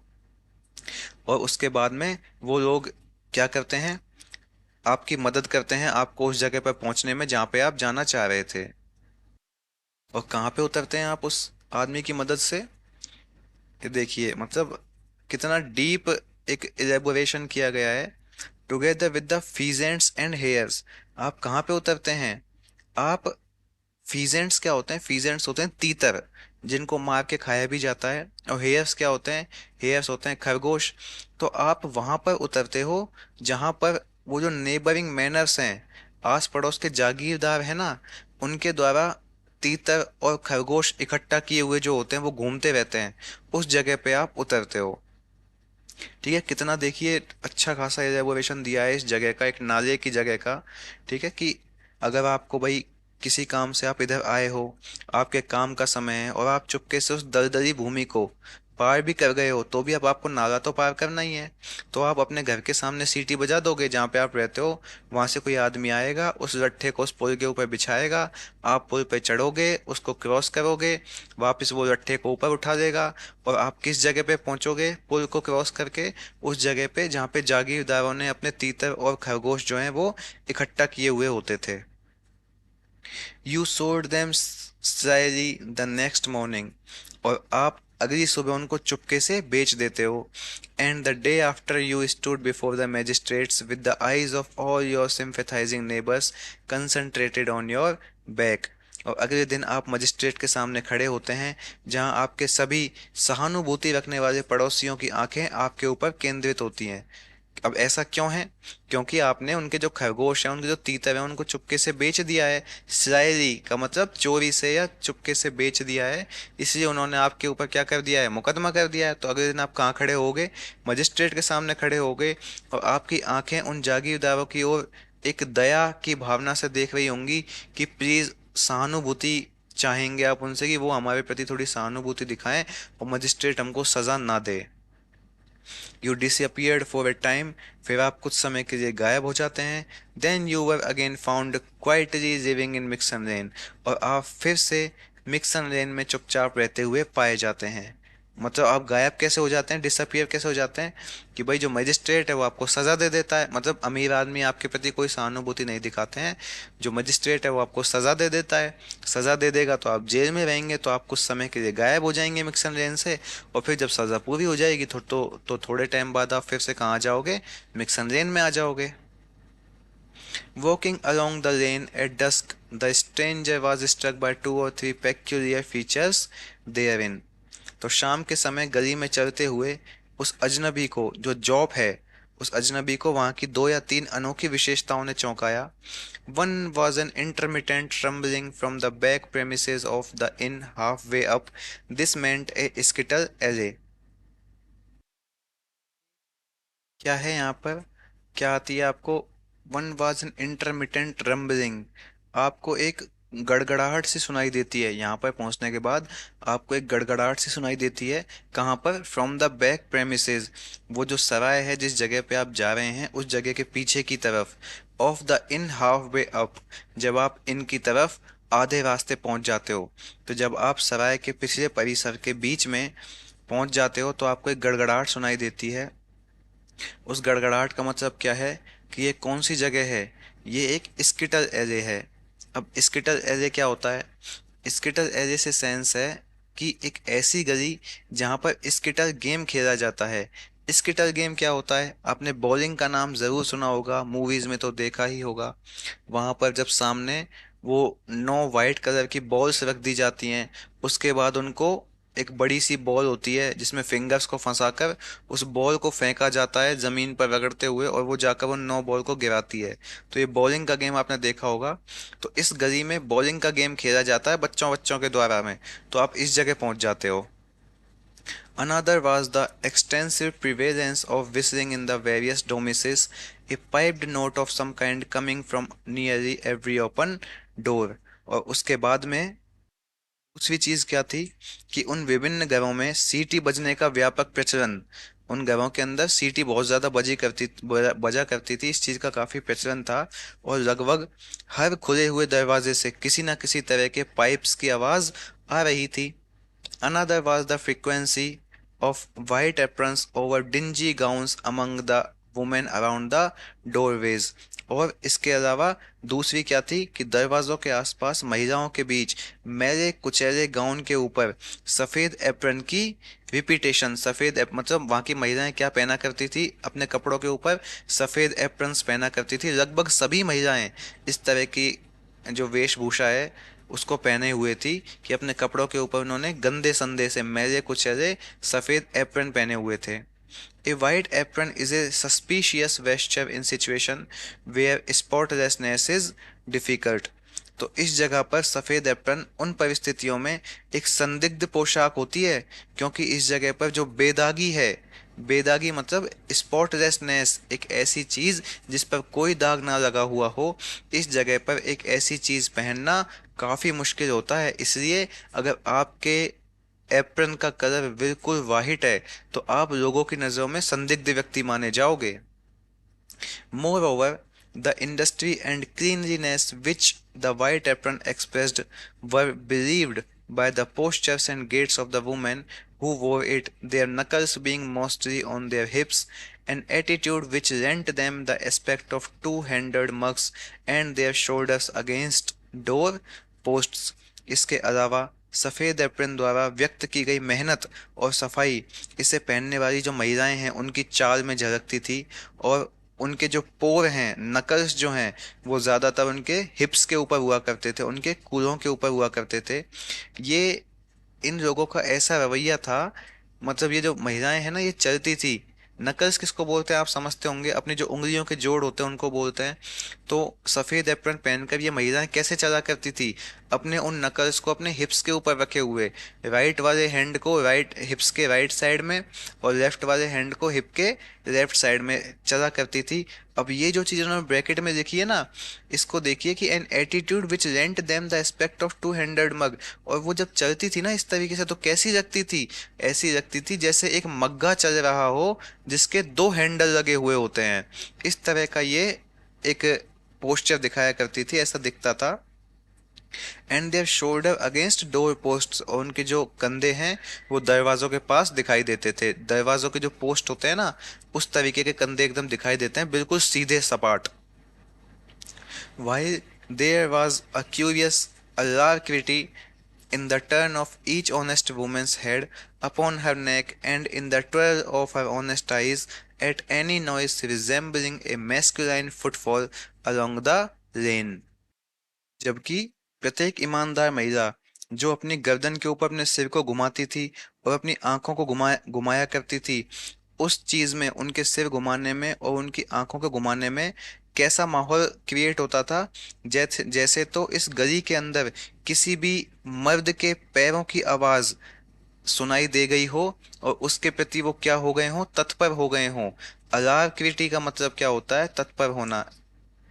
और उसके बाद में वो लोग क्या करते हैं, आपकी मदद करते हैं आपको उस जगह पर पहुंचने में जहाँ पे आप जाना चाह रहे थे। और कहाँ पे उतरते हैं आप उस आदमी की मदद से, ये देखिए मतलब कितना डीप एक इलेबोरेशन किया गया है। Together with the फीजेंट्स and hairs, आप कहाँ पे उतरते हैं, आप, फीजेंट्स क्या होते हैं, फीजेंट्स होते हैं तीतर, जिनको मार के खाया भी जाता है। और हेयर्स क्या होते हैं, हेयर्स होते हैं खरगोश। तो आप वहां पर उतरते हो जहां पर वो जो नेबरिंग मैनर्स हैं, आस पड़ोस के जागीरदार है ना, उनके द्वारा तीतर और खरगोश इकट्ठा किए हुए जो होते हैं वो घूमते रहते हैं, उस जगह पे आप उतरते हो। ठीक है, कितना देखिए अच्छा खासा एलेबोरेशन दिया है इस जगह का, एक नाले की जगह का। ठीक है कि अगर आपको भाई किसी काम से आप इधर आए हो, आपके काम का समय है, और आप चुपके से उस दलदली भूमि को पार भी कर गए हो, तो भी अब आपको नाला तो पार करना ही है। तो आप अपने घर के सामने सीटी बजा दोगे जहाँ पे आप रहते हो, वहां से कोई आदमी आएगा, उस लट्ठे को उस पुल के ऊपर बिछाएगा, आप पुल पे चढ़ोगे, उसको क्रॉस करोगे, वापस वो लट्ठे को ऊपर उठा देगा, और आप किस जगह पे पहुंचोगे पुल को क्रॉस करके, उस जगह पे जहाँ पे जागीरदारों ने अपने तीतर और खरगोश जो हैं वो इकट्ठा किए हुए होते थे। You sold them slyly the next morning, और आप अगली सुबह उनको चुपके से बेच देते हो। And the day after you stood before the magistrates with the eyes of all your sympathising neighbours concentrated on your back, और अगले दिन आप मजिस्ट्रेट के सामने खड़े होते हैं जहां आपके सभी सहानुभूति रखने वाले पड़ोसियों की आंखें आपके ऊपर केंद्रित होती हैं। अब ऐसा क्यों है, क्योंकि आपने उनके जो खरगोश हैं, उनके जो तीतर हैं, उनको चुपके से बेच दिया है। स्लाइली का मतलब चोरी से या चुपके से बेच दिया है, इसलिए उन्होंने आपके ऊपर क्या कर दिया है, मुकदमा कर दिया है। तो अगले दिन आप कहाँ खड़े होगे, मजिस्ट्रेट के सामने खड़े होगे, और आपकी आंखें उन जागीरदारों की ओर एक दया की भावना से देख रही होंगी कि प्लीज सहानुभूति चाहेंगे आप उनसे कि वो हमारे प्रति थोड़ी सहानुभूति दिखाएं और मजिस्ट्रेट हमको सजा ना दे। You disappeared for a time, फिर आप कुछ समय के लिए गायब हो जाते हैं। Then you were again found quietly living in Mixen Lane, और आप फिर से मिक्सन लेन में चुपचाप रहते हुए पाए जाते हैं। मतलब आप गायब कैसे हो जाते हैं, डिसअपियर कैसे हो जाते हैं, कि भाई जो मजिस्ट्रेट है वो आपको सजा दे देता है, मतलब अमीर आदमी आपके प्रति कोई सहानुभूति नहीं दिखाते हैं, जो मजिस्ट्रेट है वो आपको सजा दे देता है। सजा दे देगा तो आप जेल में रहेंगे, तो आप कुछ समय के लिए गायब हो जाएंगे मिक्सन लेन से, और फिर जब सजा पूरी हो जाएगी तो थोड़े टाइम बाद आप फिर से कहाँ जाओगे, मिक्सन लेन में आ जाओगे। Walking along the lane at dusk, the stranger was struck by two or three peculiar features therein। तो शाम के समय गली में चलते हुए उस अजनबी को, जो जॉब है, उस अजनबी को वहां की दो या तीन अनोखी विशेषताओं ने चौंकाया। One was an intermittent rumbling from the back premises of the inn half way up, this meant a skittle alley. क्या है यहाँ पर, क्या आती है आपको, one was an intermittent rumbling, आपको एक गड़गड़ाहट सी सुनाई देती है, यहाँ पर पहुंचने के बाद आपको एक गड़गड़ाहट सी सुनाई देती है। कहाँ पर, फ्रॉम द बैक प्रेमिसेस, वो जो सराय है जिस जगह पे आप जा रहे हैं उस जगह के पीछे की तरफ, of the inn half way up, जब आप इन की तरफ आधे रास्ते पहुंच जाते हो, तो जब आप सराय के पिछले परिसर के बीच में पहुंच जाते हो तो आपको एक गड़गड़ाहट सुनाई देती है। उस गड़गड़ाहट का मतलब क्या है, कि ये कौन सी जगह है, ये एक स्किटल एरे है। अब स्किटल एरे क्या होता है, स्किटल एरे से सेंस है कि एक ऐसी गली जहां पर स्किटल गेम खेला जाता है। स्किटल गेम क्या होता है, आपने बॉलिंग का नाम जरूर सुना होगा, मूवीज में तो देखा ही होगा। वहां पर जब सामने वो 9 वाइट कलर की बॉल्स रख दी जाती हैं, उसके बाद उनको एक बड़ी सी बॉल होती है जिसमें फिंगर्स को फंसाकर उस बॉल को फेंका जाता है जमीन पर रगड़ते हुए, और वो जाकर वो 9 बॉल को गिराती है। तो ये बॉलिंग का गेम आपने देखा होगा। तो इस गली में बॉलिंग का गेम खेला जाता है बच्चों बच्चों के द्वारा में, तो आप इस जगह पहुंच जाते हो। Another was the extensive prevalence of whistling in the various domiciles, a piped note of some kind coming from nearly every open door. और उसके बाद में दूसरी चीज क्या थी कि उन विभिन्न घरों में सीटी बजने का व्यापक प्रचलन, उन घरों के अंदर सीटी बहुत ज्यादा बजा करती थी, इस चीज का काफी प्रचलन था। और लगभग हर खुले हुए दरवाजे से किसी ना किसी तरह के पाइप्स की आवाज आ रही थी। Another was the frequency of white aprons over dingy gowns among the women around the doorways। और इसके अलावा दूसरी क्या थी कि दरवाजों के आसपास महिलाओं के बीच मैले कुचैले गाउन के ऊपर सफेद एप्रन की रिपीटेशन। मतलब वहाँ की महिलाएं क्या पहना करती थी, अपने कपड़ों के ऊपर सफेद एप्रन्स पहना करती थी। लगभग सभी महिलाएं इस तरह की जो वेशभूषा है उसको पहने हुए थी कि अपने कपड़ों के ऊपर उन्होंने गंदे संदे से मैले कुचैले सफेद एप्रन पहने हुए थे। A white apron is a suspicious vesture in situation where spotlessness is difficult। तो इस जगह पर सफेद एप्रन उन परिस्थितियों में एक संदिग्ध पोशाक होती है, क्योंकि इस जगह पर जो बेदागी है, बेदागी मतलब स्पॉटलेसनेस, एक ऐसी चीज जिस पर कोई दाग ना लगा हुआ हो, इस जगह पर एक ऐसी चीज पहनना काफी मुश्किल होता है। इसलिए अगर आपके एप्रन का कलर बिल्कुल वाहिट है तो आप लोगों की नजरों में संदिग्ध व्यक्ति माने जाओगे। Moreover, the industry and cleanliness which the white apron expressed were believed by the postures and gaits of the women who wore it, their knuckles being mostly on their hips, an attitude which lent them the aspect of two-handed mugs and their shoulders against door posts। इसके अलावा सफ़ेद apron द्वारा व्यक्त की गई मेहनत और सफाई इसे पहनने वाली जो महिलाएं हैं उनकी चाल में झलकती थी। और उनके जो पोर हैं, नकल्स जो हैं, वो ज़्यादातर उनके हिप्स के ऊपर हुआ करते थे, उनके कूल्हों के ऊपर हुआ करते थे। ये इन लोगों का ऐसा रवैया था, मतलब ये जो महिलाएं हैं ना, ये चलती थी। नकल्स किसको बोलते हैं आप समझते होंगे, अपनी जो उंगलियों के जोड़ होते हैं उनको बोलते हैं। तो सफ़ेद एप्रन पहनकर ये महिलाएं कैसे चला करती थी, अपने उन नकल्स को अपने हिप्स के ऊपर रखे हुए, राइट वाले हैंड को राइट हिप्स के राइट साइड में और लेफ्ट वाले हैंड को हिप के लेफ्ट साइड में चला करती थी। अब ये जो चीज़ उन्होंने ब्रैकेट में लिखी है ना, इसको देखिए कि an attitude which lent them the aspect of two handed mugs. और वो जब चलती थी ना इस तरीके से तो कैसी लगती थी, ऐसी लगती थी जैसे एक मग्गा चल रहा हो जिसके दो हैंडल लगे हुए होते हैं। इस तरह का ये एक पोस्चर दिखाया करती थी, ऐसा दिखता था। And there shoulder against door post, और उनके जो कंधे हैं वो दरवाजों के पास दिखाई देते थे। दरवाजों के जो पोस्ट होते हैं ना, उस तरीके के कंधे एकदम दिखाई देते हैं, बिल्कुल सीधे सपाट। While there was a curious alacrity in the turn of each honest woman's head upon her neck, and in the twirl of her honest eyes at any noise resembling a masculine footfall along the lane। जबकि प्रत्येक ईमानदार महिला जो अपनी गर्दन के ऊपर अपने सिर को घुमाती थी और अपनी आंखों को घुमाया घुमाया करती थी, उस चीज में, उनके सिर घुमाने में और उनकी आंखों को घुमाने में कैसा माहौल क्रिएट होता था, जैसे जैसे तो इस गली के अंदर किसी भी मर्द के पैरों की आवाज सुनाई दे गई हो और उसके प्रति वो क्या हो गए हों, तत्पर हो गए हों। अलार्क्रिटी का मतलब क्या होता है, तत्पर होना।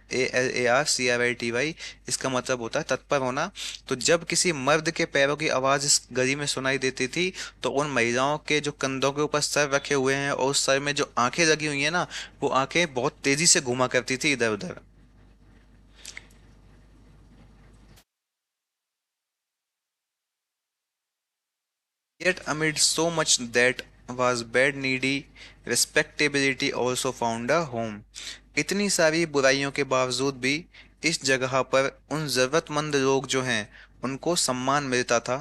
ALARCRITY, इसका मतलब होता है तत्पर होना। तो जब किसी मर्द के पैरों की आवाज इस गली में सुनाई देती थी तो उन महिलाओं के जो कंधों के ऊपर सर रखे हुए हैं और उस सर में जो आंखें लगी हुई हैं ना, वो आंखें बहुत तेजी से घुमा करती थी इधर उधर। Yet amid so much that was bad, needy respectability also found a home। इतनी सारी बुराइयों के बावजूद भी इस जगह पर उन जरूरतमंद लोग जो हैं उनको सम्मान मिलता था।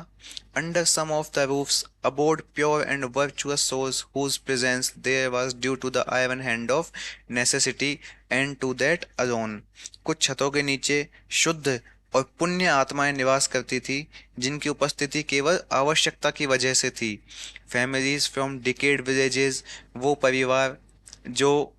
Under some of the roofs abode pure and virtuous souls whose presence there was due to the iron hand of necessity and to that alone। कुछ छतों के नीचे शुद्ध और पुण्य आत्माएं निवास करती थी जिनकी उपस्थिति केवल आवश्यकता की वजह से थी। फैमिलीज फ्रॉम डिकेड विलेजेस, वो परिवार जो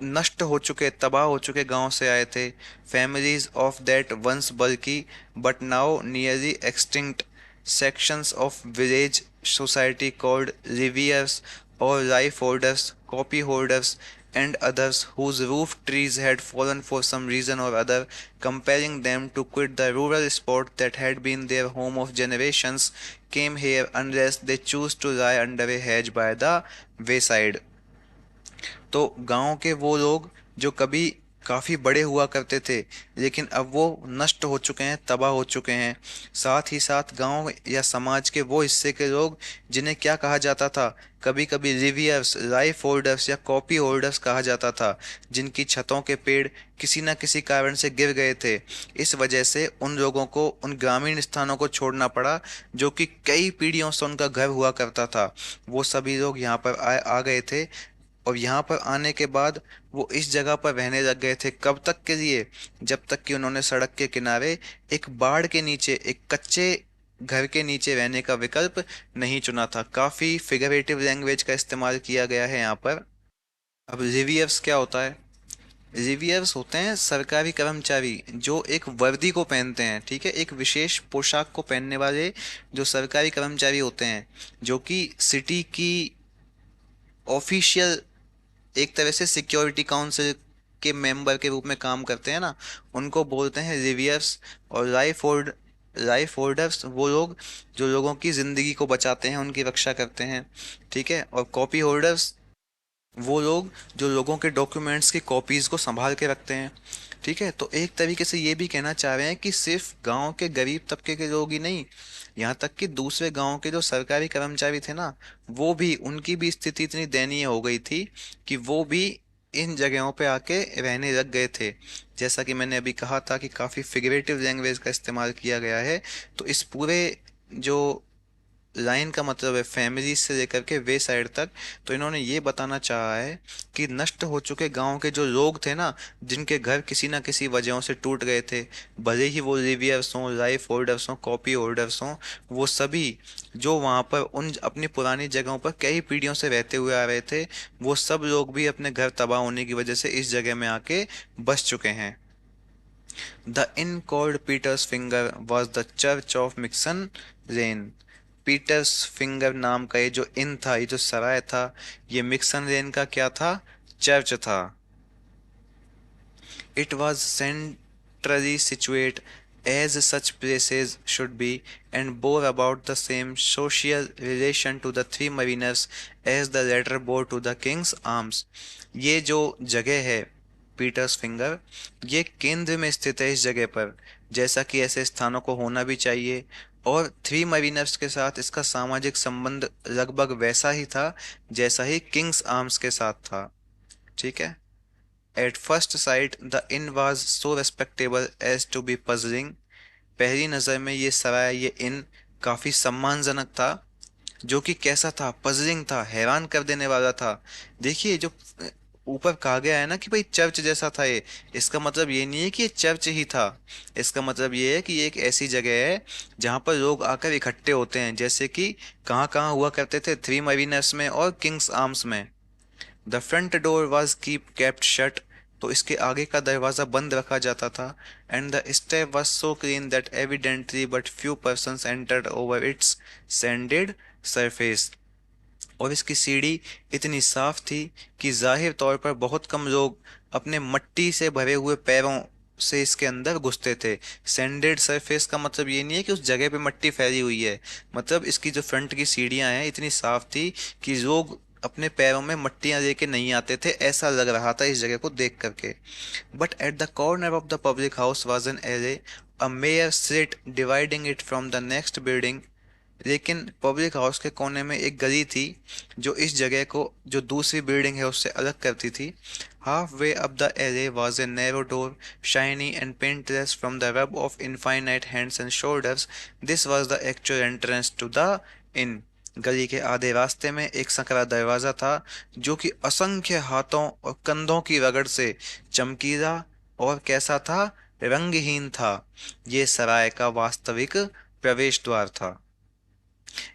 नष्ट हो चुके, तबाह हो चुके गांव से आए थे। फैमिलीज ऑफ दैट वंस बल्कि but now nearly extinct sections of village society called reviers or life holders, copy holders, and others whose roof trees had fallen for some reason or other, compelling them to quit the rural spot that had been their home of generations, came here unless they chose to lie under a hedge by the wayside. तो गांव के वो लोग जो कभी काफी बड़े हुआ करते थे, लेकिन अब वो नष्ट हो चुके हैं, तबाह हो चुके हैं। साथ ही साथ गांव या समाज के वो हिस्से के लोग जिन्हें क्या कहा जाता था, कभी कभी रिवियर्स, राइफ होल्डर्स या कॉपी होल्डर्स कहा जाता था, जिनकी छतों के पेड़ किसी न किसी कारण से गिर गए थे। इस वजह से उन लोगों को उन ग्रामीण स्थानों को छोड़ना पड़ा जो कि कई पीढ़ियों से उनका घर हुआ करता था। वो सभी लोग यहाँ पर आ गए थे, और यहाँ पर आने के बाद वो इस जगह पर रहने लग गए थे। कब तक के लिए? जब तक कि उन्होंने सड़क के किनारे एक बाड़ के नीचे, एक कच्चे घर के नीचे रहने का विकल्प नहीं चुना था। काफी फिगरेटिव लैंग्वेज का इस्तेमाल किया गया है यहाँ पर। अब रिवियर्स क्या होता है? रिवियर्स होते हैं सरकारी कर्मचारी जो एक वर्दी को पहनते हैं, ठीक है, एक विशेष पोशाक को पहनने वाले जो सरकारी कर्मचारी होते हैं, जो कि सिटी की ऑफिशियल, एक तरह से सिक्योरिटी काउंसिल के मेंबर के रूप में काम करते हैं ना, उनको बोलते हैं रिवियर्स। और लाइफ होल्डर्स वो लोग जो लोगों की जिंदगी को बचाते हैं, उनकी रक्षा करते हैं, ठीक है। और कॉपी होल्डर्स वो लोग जो लोगों के डॉक्यूमेंट्स की कॉपीज को संभाल के रखते हैं, ठीक है। तो एक तरीके से ये भी कहना चाह रहे हैं कि सिर्फ गांव के गरीब तबके के लोग ही नहीं, यहाँ तक कि दूसरे गांव के जो सरकारी कर्मचारी थे ना, वो भी, उनकी भी स्थिति इतनी दयनीय हो गई थी कि वो भी इन जगहों पे आके रहने लग गए थे। जैसा कि मैंने अभी कहा था कि काफ़ी फिगरेटिव लैंग्वेज का इस्तेमाल किया गया है। तो इस पूरे जो लाइन का मतलब है फैमिली से लेकर के वे साइड तक, तो इन्होंने ये बताना चाहा है कि नष्ट हो चुके गांव के जो लोग थे ना, जिनके घर किसी ना किसी वजहों से टूट गए थे, भले ही वो लिवियर्स हों, लाइफ होल्डर्स हों, कॉपी होल्डर्स हों, वो सभी जो वहाँ पर उन अपनी पुरानी जगहों पर कई पीढ़ियों से रहते हुए आ रहे थे, वो सब लोग भी अपने घर तबाह होने की वजह से इस जगह में आके बस चुके हैं। The inn called Peter's Finger was the church of Mixon Lane। Peter's Finger नाम का ये जो इन था, ये जो सराय था, ये मिक्सन लेन का क्या था? चर्च था। It was centrally situate as such places should be, and bore about the same social relation to the three mariners as the latter bore to the king's arms। ये जो जगह है पीटर्स फिंगर, ये केंद्र में स्थित है इस जगह पर, जैसा कि ऐसे स्थानों को होना भी चाहिए। और थ्री मरीनर्स के साथ इसका सामाजिक संबंध लगभग वैसा ही था जैसा ही किंग्स आर्म्स के साथ था, ठीक है। At first sight the inn was so respectable as to be puzzling. पहली नज़र में ये सराय, ये इन काफ़ी सम्मानजनक था, जो कि कैसा था? पजलिंग था, हैरान कर देने वाला था। देखिए जो ऊपर कहा गया है ना कि भाई चर्च जैसा था ये, इसका मतलब ये नहीं है कि ये चर्च ही था। इसका मतलब ये है कि ये एक ऐसी जगह है जहाँ पर लोग आकर इकट्ठे होते हैं, जैसे कि कहाँ कहाँ हुआ करते थे, थ्री मरीनर्स में और किंग्स आर्म्स में। The front door was keep kept shut. तो इसके आगे का दरवाज़ा बंद रखा जाता था। And the step was so clean that evidently but few persons entered over its sanded surface. और इसकी सीढ़ी इतनी साफ थी कि जाहिर तौर पर बहुत कम लोग अपने मट्टी से भरे हुए पैरों से इसके अंदर घुसते थे। सैंडेड सरफेस का मतलब ये नहीं है कि उस जगह पे मट्टी फैली हुई है, मतलब इसकी जो फ्रंट की सीढ़ियां हैं इतनी साफ थी कि लोग अपने पैरों में मट्टियां लेके नहीं आते थे, ऐसा लग रहा था इस जगह को देख करके। But at the corner of the public house was an array, a mayor slit dividing it from the next building. लेकिन पब्लिक हाउस के कोने में एक गली थी जो इस जगह को, जो दूसरी बिल्डिंग है, उससे अलग करती थी। Half way up the alley was a narrow door, shiny and paintless from the web of infinite hands and shoulders. This was the actual entrance to the inn. गली के आधे रास्ते में एक संकरा दरवाजा था जो कि असंख्य हाथों और कंधों की रगड़ से चमकीला और कैसा था? रंगहीन था। ये सराय का वास्तविक प्रवेश द्वार था।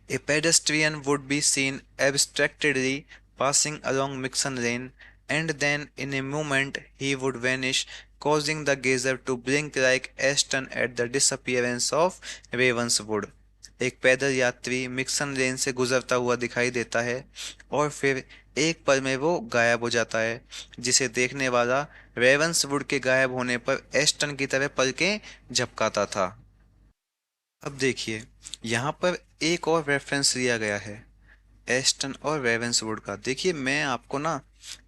A pedestrian would be seen abstractedly passing along Mixon Lane, and then in a moment he would vanish, causing the gazer to blink like Ashton at the disappearance of Ravenswood। एक पैदल यात्री मिक्सन लेन से गुजरता हुआ दिखाई देता है और फिर एक पल में वो गायब हो जाता है, जिसे देखने वाला रेवंसवुड के गायब होने पर एस्टन की तरह पलकें झपकाता था। अब देखिए, यहाँ पर एक और रेफरेंस लिया गया है एस्टन और रेवेंसवुड का। देखिए, मैं आपको ना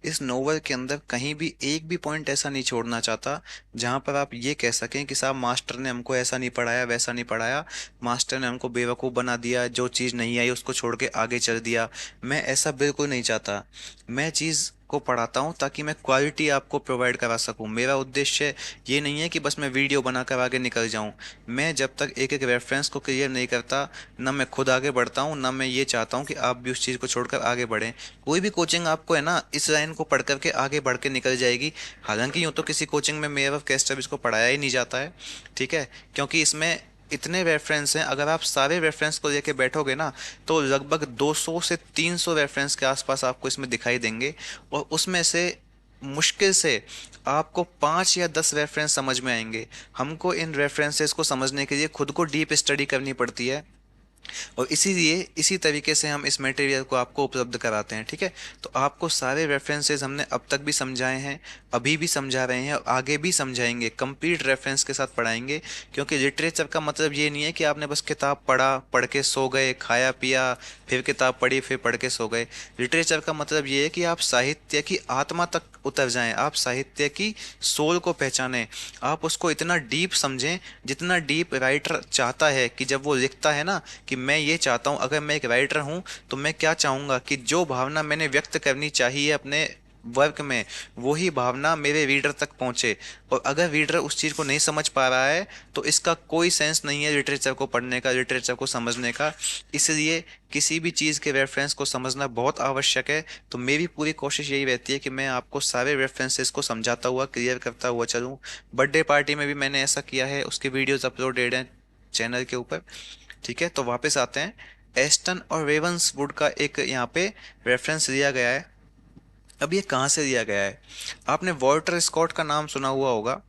इस नोवेल के अंदर कहीं भी एक भी पॉइंट ऐसा नहीं छोड़ना चाहता जहां पर आप ये कह सकें कि साहब मास्टर ने हमको ऐसा नहीं पढ़ाया, वैसा नहीं पढ़ाया, मास्टर ने हमको बेवकूफ़ बना दिया, जो चीज़ नहीं आई उसको छोड़ के आगे चल दिया। मैं ऐसा बिल्कुल नहीं चाहता। मैं चीज़ को पढ़ाता हूँ ताकि मैं क्वालिटी आपको प्रोवाइड करा सकूँ। मेरा उद्देश्य ये नहीं है कि बस मैं वीडियो बनाकर आगे निकल जाऊँ। मैं जब तक एक एक रेफरेंस को क्लियर नहीं करता, ना मैं खुद आगे बढ़ता हूँ, ना मैं ये चाहता हूँ कि आप भी उस चीज़ को छोड़कर आगे बढ़ें। कोई भी कोचिंग आपको है ना इस लाइन को पढ़ करके आगे बढ़ के निकल जाएगी। हालांकि यूँ तो किसी कोचिंग में मेरा केस स्टडीज को पढ़ाया ही नहीं जाता है, ठीक है, क्योंकि इसमें इतने रेफरेंस हैं। अगर आप सारे रेफरेंस को लेके बैठोगे ना तो लगभग 200 से 300 रेफरेंस के आसपास आपको इसमें दिखाई देंगे, और उसमें से मुश्किल से आपको 5 या 10 रेफरेंस समझ में आएंगे। हमको इन रेफरेंसेस को समझने के लिए खुद को डीप स्टडी करनी पड़ती है, और इसीलिए इसी तरीके से हम इस मटेरियल को आपको उपलब्ध कराते हैं, ठीक है। तो आपको सारे रेफरेंसेस हमने अब तक भी समझाए हैं, अभी भी समझा रहे हैं और आगे भी समझाएंगे, कंप्लीट रेफरेंस के साथ पढ़ाएंगे। क्योंकि लिटरेचर का मतलब ये नहीं है कि आपने बस किताब पढ़ा, पढ़ के सो गए, खाया पिया, फिर किताब पढ़ी, फिर पढ़ के सो गए। लिटरेचर का मतलब ये है कि आप साहित्य की आत्मा तक उतर जाएं, आप साहित्य की सोल को पहचानें, आप उसको इतना डीप समझें जितना डीप राइटर चाहता है। कि जब वो लिखता है ना कि मैं ये चाहता हूँ, अगर मैं एक राइटर हूँ तो मैं क्या चाहूँगा कि जो भावना मैंने व्यक्त करनी चाहिए अपने वर्क में, वही भावना मेरे रीडर तक पहुँचे। और अगर रीडर उस चीज़ को नहीं समझ पा रहा है तो इसका कोई सेंस नहीं है लिटरेचर को पढ़ने का, लिटरेचर को समझने का। इसलिए किसी भी चीज़ के रेफरेंस को समझना बहुत आवश्यक है। तो मेरी पूरी कोशिश यही रहती है कि मैं आपको सारे रेफरेंसेस को समझाता हुआ, क्लियर करता हुआ चलूँ। बर्थडे पार्टी में भी मैंने ऐसा किया है, उसके वीडियोज़ अपलोडेड हैं चैनल के ऊपर, ठीक है। तो वापस आते हैं, एस्टन और रेवंसवुड का एक यहाँ पे रेफरेंस लिया गया है। अब ये कहाँ से लिया गया है? आपने वॉल्टर स्कॉट का नाम सुना हुआ होगा।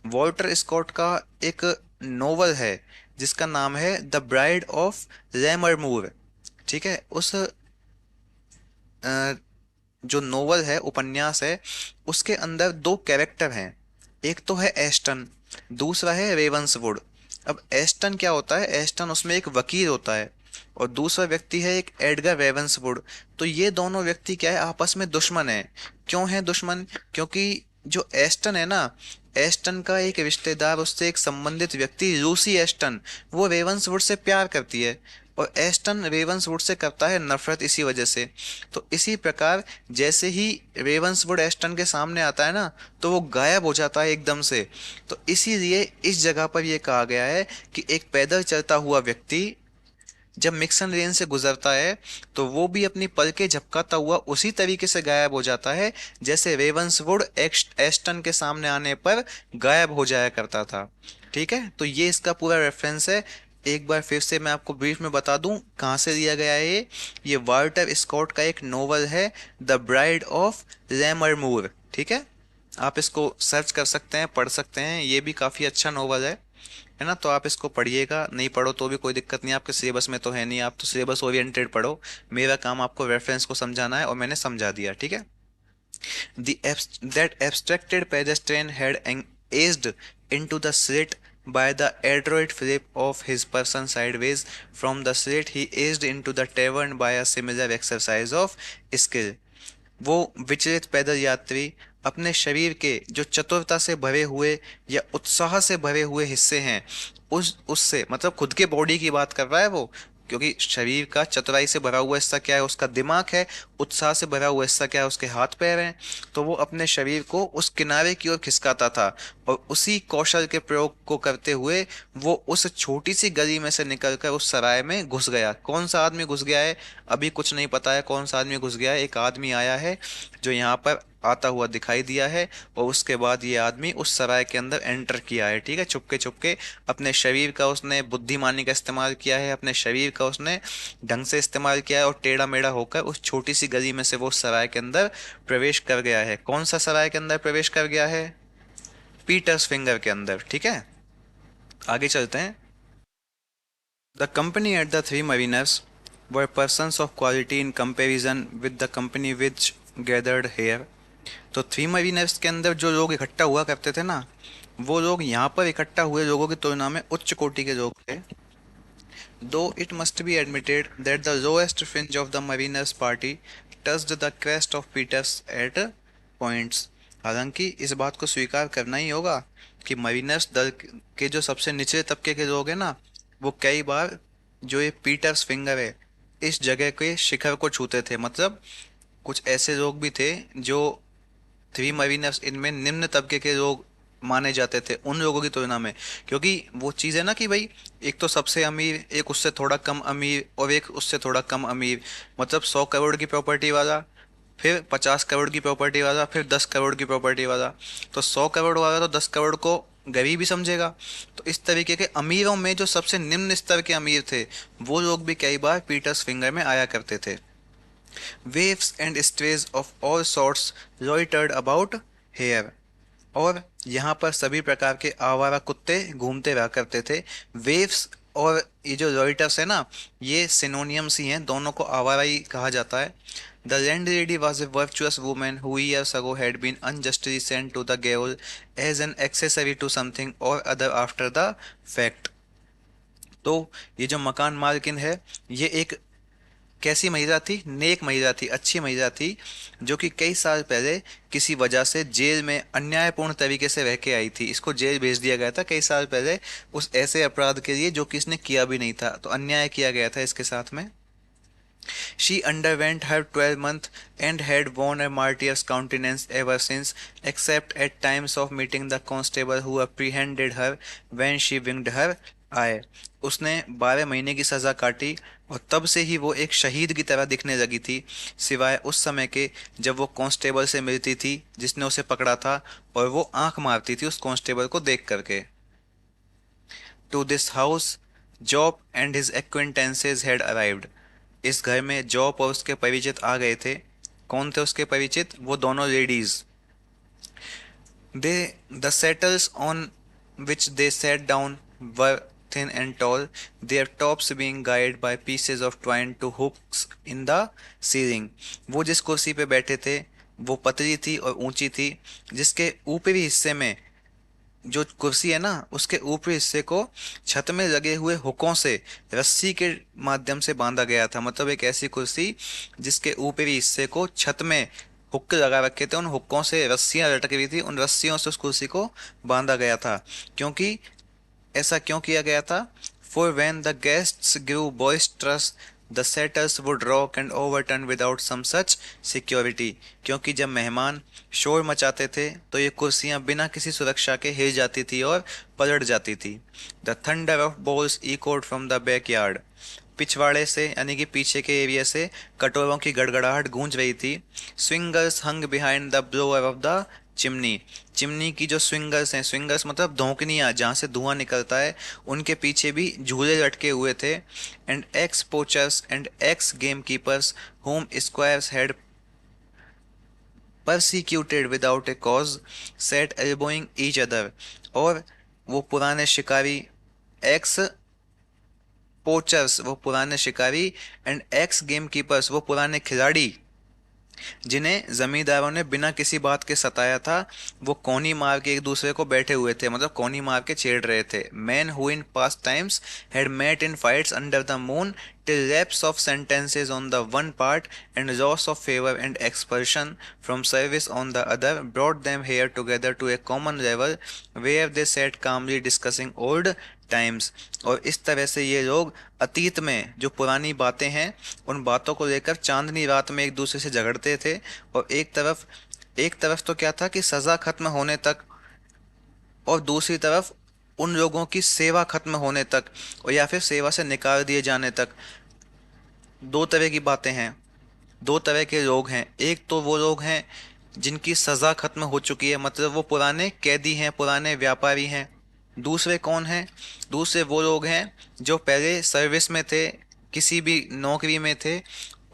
वॉल्टर स्कॉट का एक नोवेल है जिसका नाम है द ब्राइड ऑफ लैमरमूर, ठीक है। उस जो नोवेल है, उपन्यास है, उसके अंदर दो कैरेक्टर हैं। एक तो है एस्टन, दूसरा है रेवंसवुड। अब एस्टन क्या होता है? एस्टन उसमें एक वकील होता है, और दूसरा व्यक्ति है एक एडगर रेवंसवुड। तो ये दोनों व्यक्ति क्या है, आपस में दुश्मन है। क्यों है दुश्मन? क्योंकि जो एस्टन है ना, एस्टन का एक रिश्तेदार, उससे एक संबंधित व्यक्ति लूसी एस्टन, वो रेवंसवुड से प्यार करती है, और एस्टन रेवंसवुड से करता है नफरत इसी वजह से। तो इसी प्रकार जैसे ही रेवंसवुड एस्टन के सामने आता है ना तो वो गायब हो जाता है एकदम से। तो इसीलिए इस जगह पर यह कहा गया है कि एक पैदल चलता हुआ व्यक्ति जब मिक्सन लेन से गुजरता है तो वो भी अपनी पलकें झपकाता हुआ उसी तरीके से गायब हो जाता है जैसे रेवंसवुड एस्टन के सामने आने पर गायब हो जाया करता था, ठीक है। तो ये इसका पूरा रेफरेंस है। एक बार फिर से मैं आपको ब्रीफ में बता दूं कहाँ से दिया गया है ये वाल्टर स्कॉट का एक नोवेल है द ब्राइड ऑफ लैमरमूर, ठीक है। आप इसको सर्च कर सकते हैं, पढ़ सकते हैं, ये भी काफ़ी अच्छा नोवेल है ना। तो आप इसको पढ़िएगा, नहीं पढ़ो तो भी कोई दिक्कत नहीं, आपके सिलेबस में तो है नहीं, आप तो सिलेबस ओरिएंटेड पढ़ो। मेरा काम आपको रेफरेंस को समझाना है और मैंने समझा दिया, ठीक है। That abstracted pedestrian had eased into the slit by the adroit flip of his person sideways. From the slit he eased into the tavern by a similar exercise of skill. वो विचलित पैदल यात्री अपने शरीर के जो चतुरता से भरे हुए या उत्साह से भरे हुए हिस्से हैं, उस उससे मतलब खुद के बॉडी की बात कर रहा है वो, क्योंकि शरीर का चतुराई से भरा हुआ हिस्सा क्या है? उसका दिमाग है। उत्साह से भरा हुआ हिस्सा क्या है? उसके हाथ पैर हैं। तो वो अपने शरीर को उस किनारे की ओर खिसकाता था, और उसी कौशल के प्रयोग को करते हुए वो उस छोटी सी गली में से निकलकर उस सराय में घुस गया। कौन सा आदमी घुस गया है अभी कुछ नहीं पता है, कौन सा आदमी घुस गया है। एक आदमी आया है जो यहाँ पर आता हुआ दिखाई दिया है, और उसके बाद ये आदमी उस सराय के अंदर एंटर किया है, ठीक है, चुपके चुपके। अपने शरीर का उसने बुद्धिमानी का इस्तेमाल किया है, अपने शरीर का उसने ढंग से इस्तेमाल किया है, और टेढ़ा मेढ़ा होकर उस छोटी सी गली में से वो सराय के अंदर प्रवेश कर गया है। कौन सा सराय के अंदर प्रवेश कर गया है? पीटर्स फिंगर के अंदर, ठीक है। आगे चलते हैं। The company at the three mariners were persons of quality in comparison with the company which gathered here. तो थ्री मरीनर्स के अंदर जो लोग इकट्ठा हुआ करते थे ना, वो लोग यहाँ पर इकट्ठा हुए लोगों की तुलना में उच्च कोटि के लोग थे. Though it must be admitted that the lowest fringe of the mariners party touched the crest of Peters at points. हालांकि इस बात को स्वीकार करना ही होगा कि मरीनर्स दल के जो सबसे निचले तबके के लोग हैं ना, वो कई बार जो ये पीटर्स फिंगर है इस जगह के शिखर को छूते थे. मतलब कुछ ऐसे लोग भी थे जो थ्री मरीनर्स इनमें निम्न तबके के लोग माने जाते थे उन लोगों की तुलना में. क्योंकि वो चीज़ है ना कि भाई एक तो सबसे अमीर, एक उससे थोड़ा कम अमीर और एक उससे थोड़ा कम अमीर. मतलब 100 करोड़ की प्रॉपर्टी वाला, फिर 50 करोड़ की प्रॉपर्टी वाला, फिर 10 करोड़ की प्रॉपर्टी वाला. तो 100 करोड़ वाला तो 10 करोड़ को गरीब ही समझेगा. तो इस तरीके के अमीरों में जो सबसे निम्न स्तर के अमीर थे वो लोग भी कई बार पीटर्स फिंगर में आया करते थे. Waifs and strays of all sorts loitered about here. और यहाँ पर सभी प्रकार के आवारा कुत्ते घूमते रहा करते थे. वेव्स और ये जो लॉइटर्स है ना, ये सिनोनियम्स ही हैं, दोनों को आवारा ही कहा जाता है. The landlady was a virtuous woman who years ago had been unjustly sent to the gaol as an accessory to something or other after the fact. तो ये जो मकान मालकिन है, ये एक कैसी महिला थी? नेक महिला थी, अच्छी महिला थी, जो कि कई साल पहले किसी वजह से जेल में अन्यायपूर्ण तरीके से रह के आई थी. इसको जेल भेज दिया गया था कई साल पहले उस ऐसे अपराध के लिए जो कि इसने किया भी नहीं था. तो अन्याय किया गया था इसके साथ में. She underwent her 12 month and had worn a martyr's countenance ever since, except at times of meeting the constable who apprehended her when she winked her eye. उसने 12 महीने की सज़ा काटी और तब से ही वो एक शहीद की तरह दिखने लगी थी, सिवाय उस समय के जब वो कांस्टेबल से मिलती थी जिसने उसे पकड़ा था और वो आंख मारती थी उस कांस्टेबल को देख करके. To this house Job and his acquaintances had arrived. इस घर में जॉब और उसके परिचित आ गए थे. कौन थे उसके परिचित? वो दोनों ladies. They the settles on which they set down were thin and tall, their tops being guided by pieces of twine to hooks in the ceiling. वो जिस कुर्सी पे बैठे थे वो पतली थी और ऊंची थी, जिसके ऊपरी हिस्से में जो कुर्सी है ना उसके ऊपरी हिस्से को छत में लगे हुए हुकों से रस्सी के माध्यम से बांधा गया था. मतलब एक ऐसी कुर्सी जिसके ऊपरी हिस्से को छत में हुक लगा रखे थे, उन हुकों से रस्सियां लटकी हुई थी, उन रस्सियों से उस कुर्सी को बांधा गया था. क्योंकि ऐसा क्यों किया गया था? For when the guests grew boisterous, the setters would rock and overturn without some such security. क्योंकि जब मेहमान शोर मचाते थे तो ये कुर्सियां बिना किसी सुरक्षा के हिल जाती थी और पलट जाती थी. The thunder of bowls echoed from the backyard. पिछवाड़े से यानी कि पीछे के एरिया से कटोरों की गड़गड़ाहट गूंज रही थी. Swingers hung behind the blower of the chimney. Chimney की जो स्विंगर्स हैं, स्विंगर्स मतलब धोकनियाँ जहाँ से धुआं निकलता है, उनके पीछे भी झूले लटके हुए थे. And ex poachers and ex gamekeepers whom squires had persecuted without a cause sat elbowing each other. और वो पुराने शिकारी एक्स पोचर्स, वो पुराने शिकारी, एंड एक्स गेम कीपर्स, वो पुराने खिलाड़ी जिन्हें जमींदारों ने बिना किसी बात के सताया था, वो कोनी मार के एक दूसरे को बैठे हुए थे. मतलब कोनी मार के छेड़ रहे थे. Man who in past times had met in fights under the moon till lapse of sentences on the one part and loss of favor and expulsion from service on the other brought them here together to a common level where they sat calmly discussing old times. और इस तरह से ये लोग अतीत में जो पुरानी बातें हैं उन बातों को लेकर चांदनी रात में एक दूसरे से झगड़ते थे. और एक तरफ तो क्या था कि सज़ा खत्म होने तक, और दूसरी तरफ उन लोगों की सेवा खत्म होने तक और या फिर सेवा से निकाल दिए जाने तक. दो तरह की बातें हैं, दो तरह के लोग हैं. एक तो वो लोग हैं जिनकी सज़ा खत्म हो चुकी है, मतलब वो पुराने कैदी हैं, पुराने व्यापारी हैं. दूसरे कौन हैं? दूसरे वो लोग हैं जो पहले सर्विस में थे, किसी भी नौकरी में थे,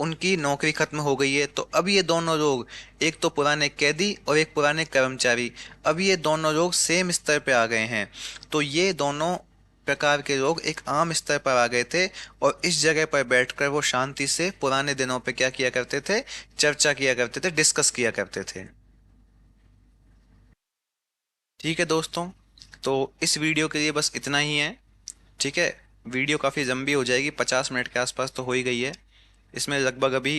उनकी नौकरी खत्म हो गई है. तो अब ये दोनों लोग, एक तो पुराने कैदी और एक पुराने कर्मचारी, अब ये दोनों लोग सेम स्तर पे आ गए हैं. तो ये दोनों प्रकार के लोग एक आम स्तर पर आ गए थे और इस जगह पर बैठकर वो शांति से पुराने दिनों पे क्या किया करते थे, चर्चा किया करते थे, डिस्कस किया करते थे। ठीक है दोस्तों, तो इस वीडियो के लिए बस इतना ही है। ठीक है, वीडियो काफ़ी लंबी हो जाएगी, 50 मिनट के आसपास तो हो ही गई है। इसमें लगभग अभी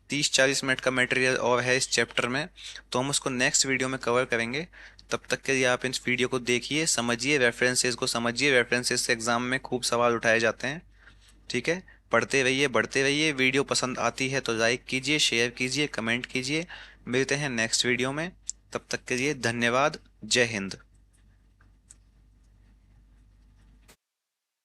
30-40 मिनट का मटेरियल और है इस चैप्टर में, तो हम उसको नेक्स्ट वीडियो में कवर करेंगे। तब तक के लिए आप इस वीडियो को देखिए, समझिए, रेफरेंसेस को समझिए, रेफरेंसेस से एग्जाम में खूब सवाल उठाए जाते हैं। ठीक है, पढ़ते रहिए, बढ़ते रहिए। वीडियो पसंद आती है तो लाइक कीजिए, शेयर कीजिए, कमेंट कीजिए। मिलते हैं नेक्स्ट वीडियो में, तब तक के लिए धन्यवाद। जय हिंद।